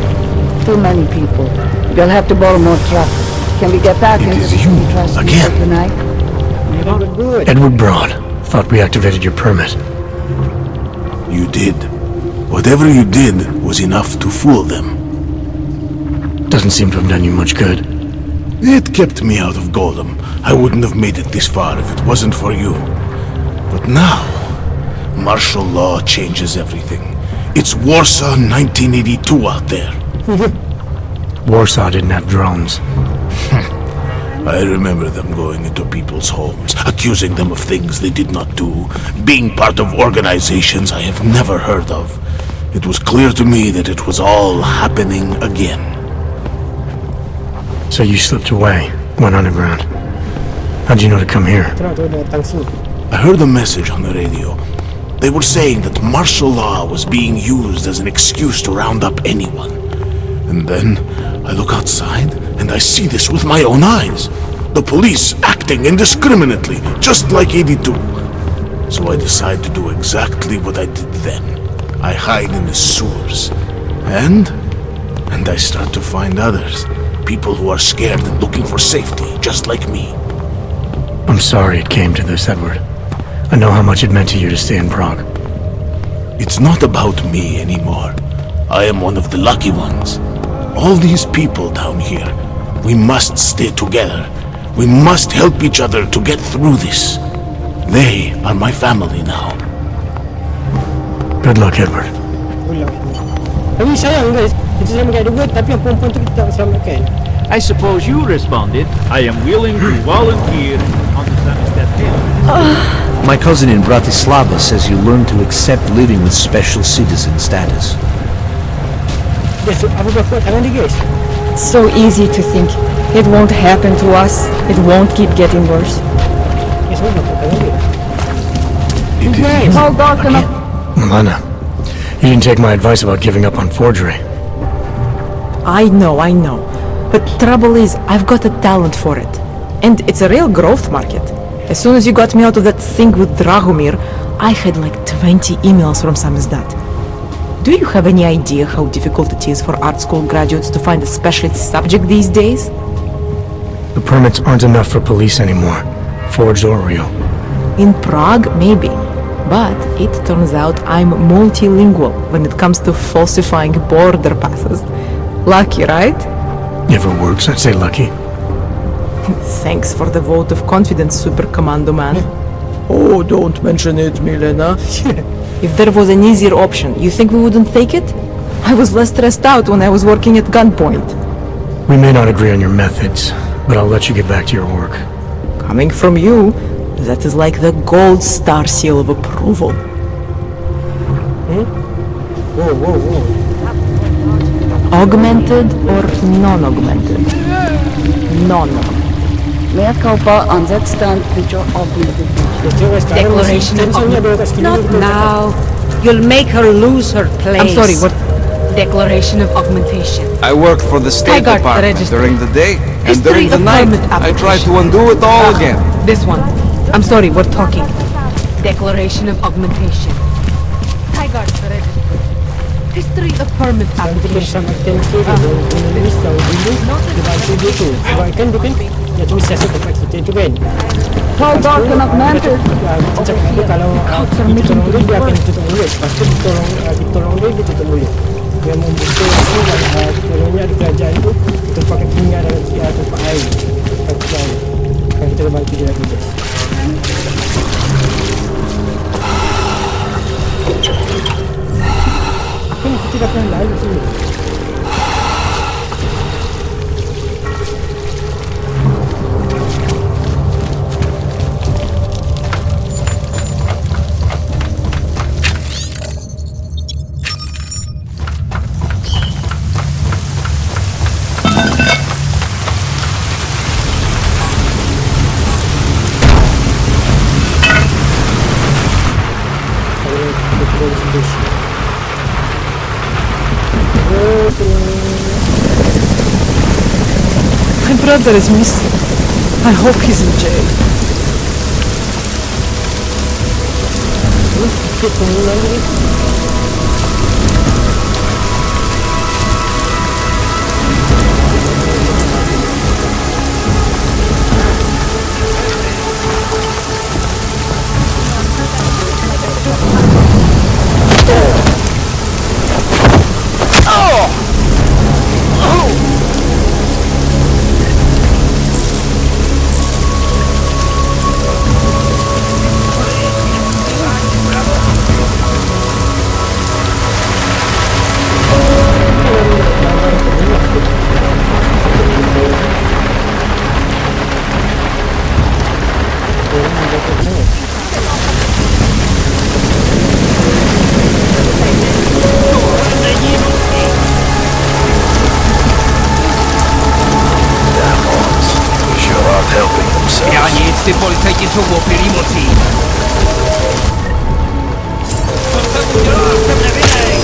Too many people. We'll have to borrow more trucks. Can we get back It into is the you, city trash again. for tonight? Good. Edward Braun. Thought we activated your permit. You did. Whatever you did was enough to fool them. Doesn't seem to have done you much good. It kept me out of Golem. I wouldn't have made it this far if it wasn't for you. But now, martial law changes everything. It's Warsaw 1982 out there. Warsaw didn't have drones. I remember them going into people's homes, accusing them of things they did not do, being part of organizations I have never heard of. It was clear to me that it was all happening again. So you slipped away, went underground. How'd you know to come here? Kenapa tu datang sini? I heard a message on the radio. They were saying that martial law was being used as an excuse to round up anyone. And then I look outside and I see this with my own eyes. The police acting indiscriminately, just like 82. So I decide to do exactly what I did then. I hide in the sewers. And I start to find others. People who are scared and looking for safety, just like me. I'm sorry it came to this, Edward. I know how much it meant to you to stay in Prague. It's not about me anymore. I am one of the lucky ones. All these people down here, we must stay together. We must help each other to get through this. They are my family now. Good luck, Edward. Ulang. Tapi sayang, guys. Kita selamatkan Edward, tapi yang perempuan tu kita tak selamatkan. I suppose you responded. I am willing to volunteer on the Sunset Hill. My cousin in Bratislava says you learn to accept living with special citizen status. Guys, apa buat tangan dia, guys? It's so easy to think it won't happen to us, it won't keep getting worse. Guys, apa buat tangan dia? It's all dark enough. Milena, you didn't take my advice about giving up on forgery. I know. But trouble is, I've got a talent for it. And it's a real growth market. As soon as you got me out of that thing with Dragomir, I had like 20 emails from Samizdat. Do you have any idea how difficult it is for art school graduates to find a specialist subject these days? The permits aren't enough for police anymore, forged or real. In Prague, maybe. But it turns out I'm multilingual when it comes to falsifying border passes. Lucky, right? Never works, I'd say lucky. Thanks for the vote of confidence, Super Commando Man. Oh, don't mention it, Milena. If there was an easier option, you think we wouldn't take it? I was less stressed out when I was working at gunpoint. We may not agree on your methods, but I'll let you get back to your work. Coming from you, that is like the gold star seal of approval. Whoa. Augmented or non-augmented? Non. Mea culpa, on that stand picture augmented. Declaration of Not now. You'll make her lose her place. I'm sorry, what? Declaration of augmentation. I worked for the State Tigard, the Department register. during the day, and History during the of night, permit I tried to application. undo it all again. This one. I'm sorry, we're talking. Declaration of augmentation. Tigard, the register. History of permit application. Sebab kan dia kan dia tulis siasat tempat kita tu kan. Tall, dark and augmented. Cakap dia kalau kita tolong dia, dia akan tutup mulut. Lepas tu kita tolong dia, dia tutup mulut. Dia membuka tolongnya di kerajaan tu tempatkan tinggal dalam tempat air. Kan kita bantu dia lagi guys. Kan kita dah pernah lalu sini. My brother is missing. I hope he's in jail. Ty policajti jsou opilí mocí. Co jsem udělal? Jsem nevinnej.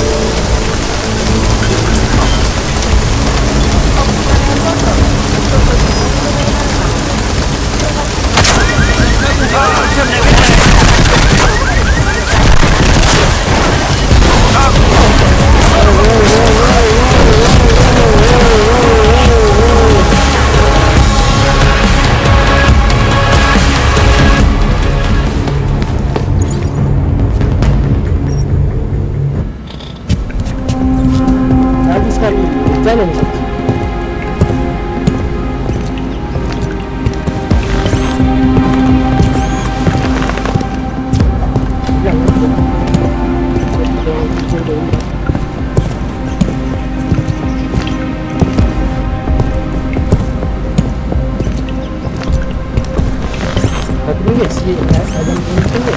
Jsem nevinnej. Jalan saja. Tapi ni sih ada mungkin ni.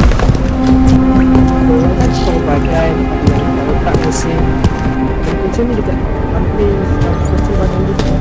Orang kan sebagai yang tak mesin. Macam ni dekat hampir kecil badan dia.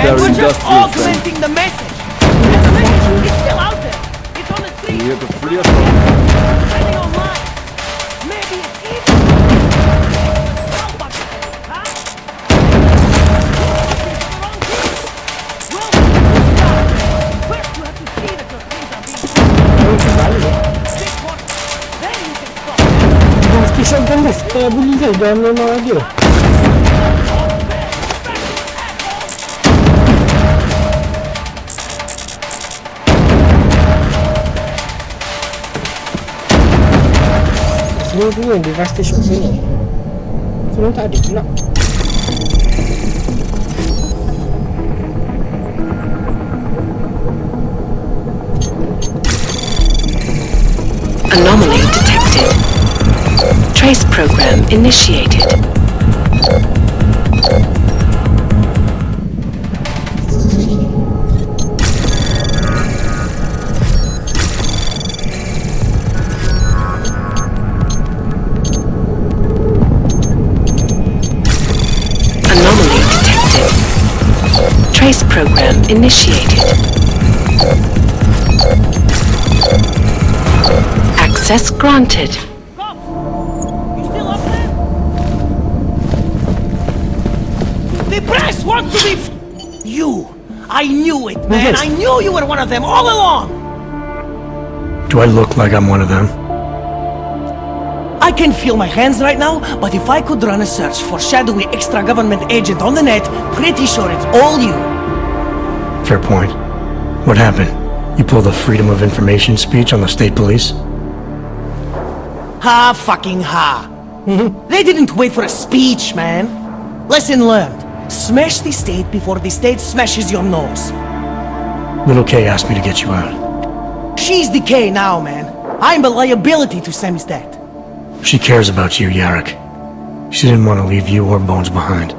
We're just augmenting the message. And the message is still out there. It's on the street. Here to free us Standing online. Maybe it's even. First you have to see that your things are being Mesti shotgun dah saya beli kan dah memang ada. Semua punya Devided shotgun ni. Semua tak ada pula. Anomaly detected. Trace program initiated. Anomaly detected. Trace program initiated. Access granted. The press wants to be you. I knew it, man. I knew you were one of them all along. Do I look like I'm one of them? I can feel my hands right now, but if I could run a search for shadowy extra-government agent on the net, pretty sure it's all you. Fair point. What happened? You pulled a Freedom of Information speech on the state police? Ha fucking ha. They didn't wait for a speech, man. Lesson learned. Smash the state before the state smashes your nose. Little K asked me to get you out. She's the K now, man. I'm a liability to Sammy's dad. She cares about you, Yarrick. She didn't want to leave you or Bones behind.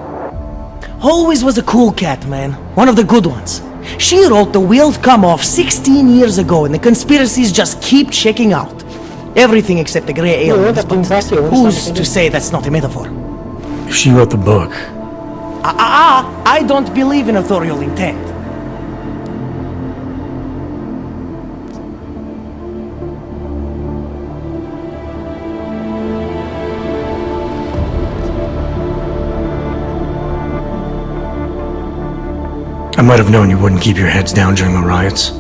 Always was a cool cat, man. One of the good ones. She wrote The Wheels Come Off 16 years ago and the conspiracies just keep checking out. Everything except the grey aliens, but who's to say that's not a metaphor? If she wrote the book... I don't believe in authorial intent. might have known you wouldn't keep your heads down during the riots.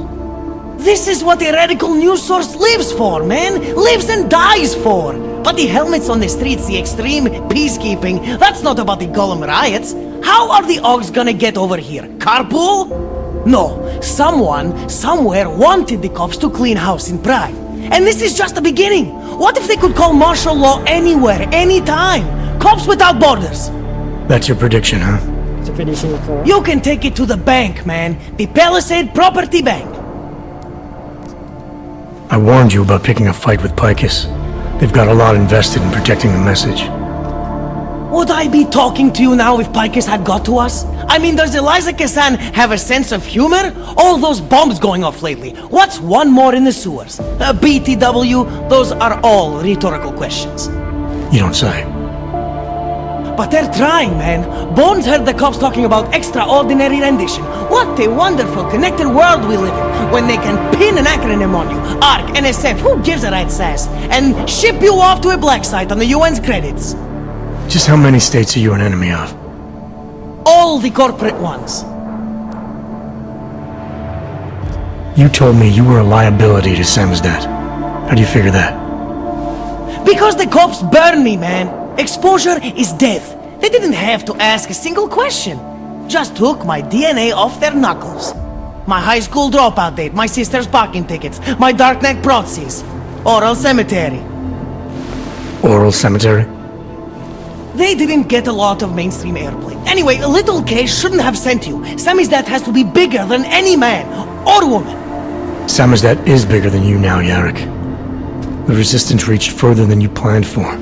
This is what a radical news source lives for, man! Lives and dies for! But the helmets on the streets, the extreme peacekeeping, that's not about the Golem riots. How are the Augs gonna get over here? Carpool? No, someone, somewhere wanted the cops to clean house in Prague. And this is just the beginning. What if they could call martial law anywhere, anytime? Cops without borders. That's your prediction, huh? It's a prediction. You can take it to the bank, man. The Palisade Property Bank. I warned you about picking a fight with Picus. They've got a lot invested in protecting the message. Would I be talking to you now if Picus had got to us? I mean, does Eliza Kassan have a sense of humor? All those bombs going off lately. What's one more in the sewers? BTW, those are all rhetorical questions. You don't say. But they're trying, man. Bones heard the cops talking about extraordinary rendition. What a wonderful, connected world we live in, when they can pin an acronym on you. ARC, NSF, who gives a rat's ass? And ship you off to a black site on the UN's credits. Just how many states are you an enemy of? All the corporate ones. You told me you were a liability to Samizdat. How do you figure that? Because the cops burn me, man. Exposure is death. They didn't have to ask a single question. Just took my DNA off their knuckles. My high school dropout date, my sister's parking tickets, my dark neck proxies. Oral cemetery. Oral cemetery? They didn't get a lot of mainstream airplay. Anyway, a little case shouldn't have sent you. Samizdat has to be bigger than any man or woman. Samizdat is bigger than you now, Yarrick. The resistance reached further than you planned for.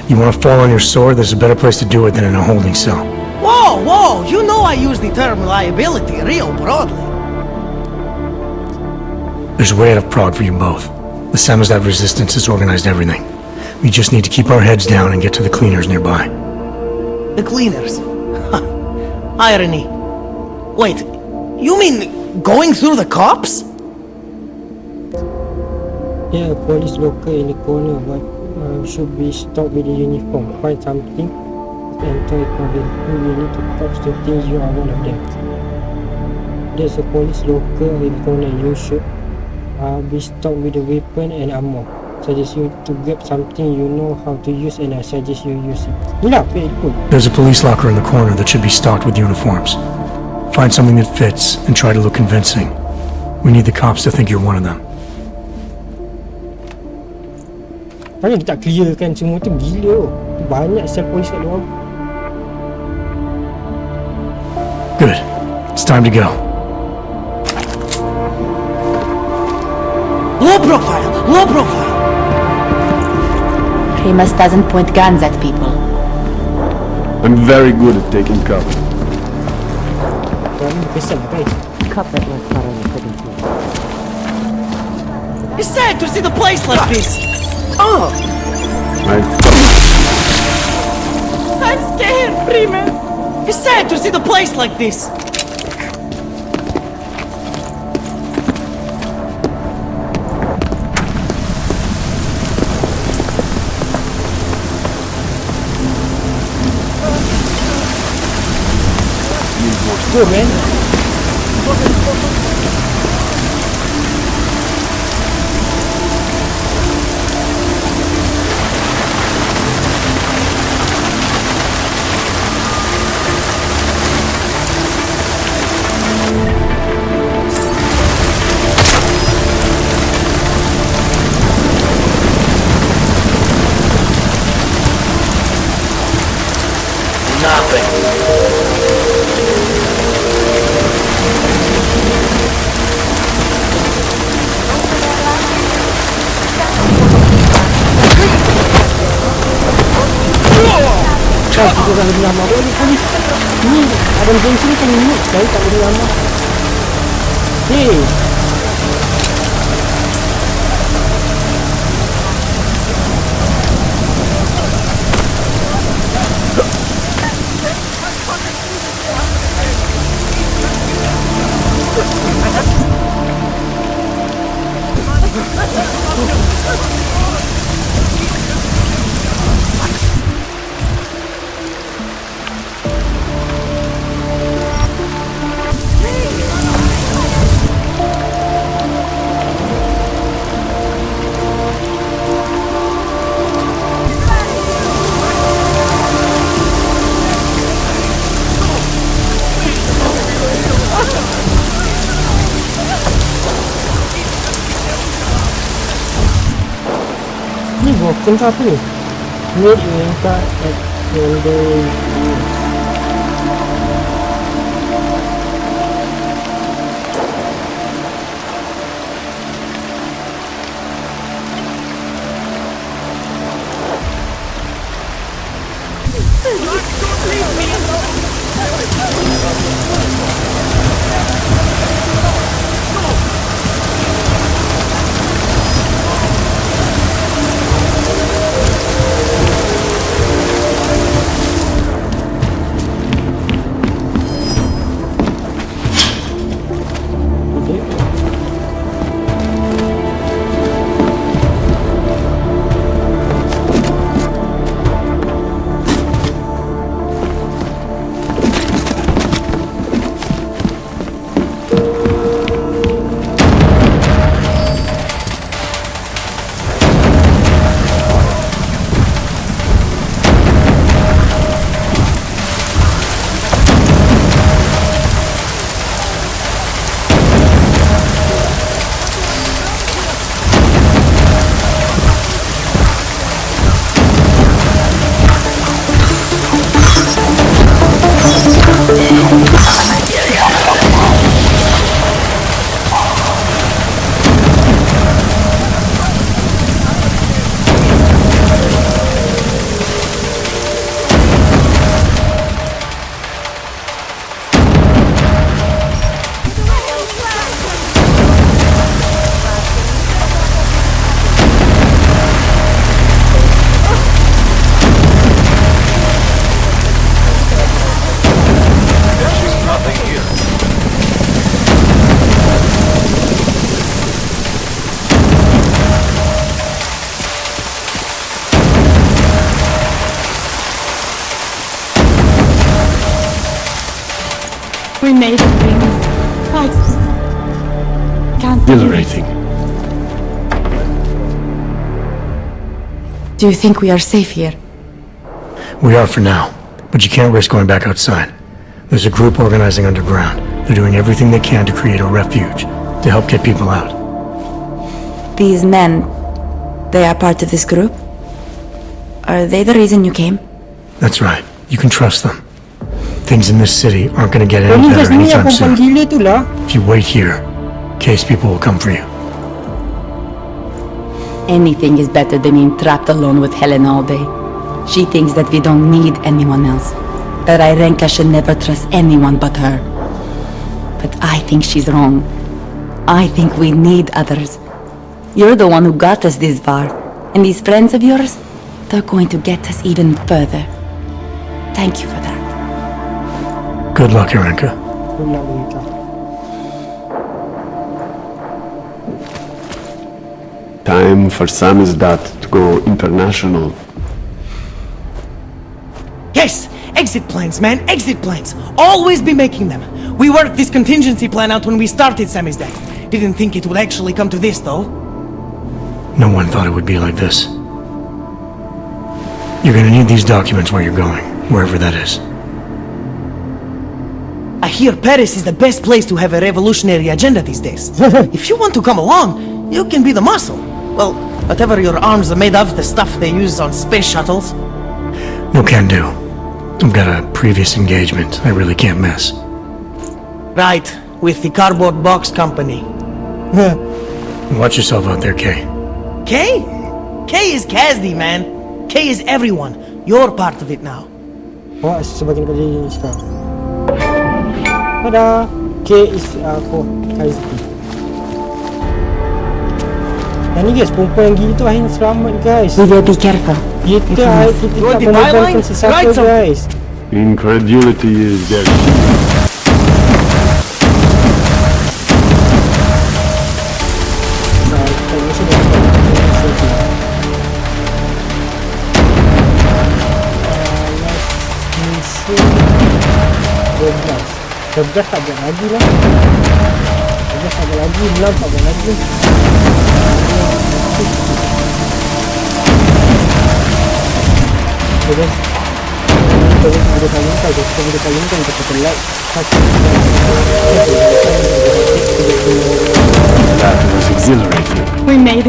You want to fall on your sword, there's a better place to do it than in a holding cell. Whoa, whoa, you know I use the term liability real broadly. There's a way out of Prague for you both. The Samizdat resistance has organized everything. We just need to keep our heads down and get to the cleaners nearby. The cleaners? Irony. Wait, you mean going through the cops? Yeah, a police locker in the corner, but should be stopped with the uniform. Find something and enter a cabin. You need to touch the things you are one of them. There's a police locker in the corner. You should be stocked with a weapon and ammo. Suggest you to grab something you know how to use, and I suggest you use it. Yeah, very cool. There's a police locker in the corner that should be stocked with uniforms. Find something that fits and try to look convincing. We need the cops to think you're one of them. Mana dia tak clear kan semua tu gila. Banyak sel polis kat luar. Good. It's time to go. Low profile! Low profile! Primus doesn't point guns at people. I'm very good at taking cover. It's sad to see the place like this. Oh! I'm scared, Primus. It's sad to see the place like this. Go, man. Kita dah lebih lama. Oh, ni polis. Ni ada polisi ni kan ni. Saya tak lebih lama. Hey. Ni broken ke apa ni? Made in car at Yonder. We made it, Venus. I can't believe it. Exhilarating. Do you think we are safe here? We are for now, but you can't risk going back outside. There's a group organizing underground. They're doing everything they can to create a refuge, to help get people out. These men, they are part of this group? Are they the reason you came? That's right. You can trust them. Things in this city aren't going to get any better anytime soon. If you wait here, case people will come for you. Anything is better than being trapped alone with Helen all day. She thinks that we don't need anyone else. That Irenka should never trust anyone but her. But I think she's wrong. I think we need others. You're the one who got us this far. And these friends of yours, they're going to get us even further. Thank you for that. Good luck, Irenka. Good luck, Irenka. Time for Samizdat to go international. Yes! Exit plans, man! Exit plans! Always be making them! We worked this contingency plan out when we started Samizdat. Didn't think it would actually come to this, though. No one thought it would be like this. You're gonna need these documents where you're going, wherever that is. I hear Paris is the best place to have a revolutionary agenda these days. If you want to come along, you can be the muscle. Well, whatever your arms are made of, the stuff they use on space shuttles. No can do. I've got a previous engagement I really can't miss. Right, with the cardboard box company. Watch yourself out there, Kay. Kay? Kay is Kazdi, man. Kay is everyone. You're part of it now. Oh, sebagian daripada ini sekarang. Tada! K is aku Kaizuki. Dan ni guys, perempuan yang gila tu akhirnya selamat guys. We will be careful. Kita tak mengorbankan sesiapa guys. Incredulity is their Sebelas tak buat lagi lah. Sebelas tak buat lagi, 6 tak buat lagi. Okay guys, kita video kali ni kita pakai like, That was exhilarating. We made it.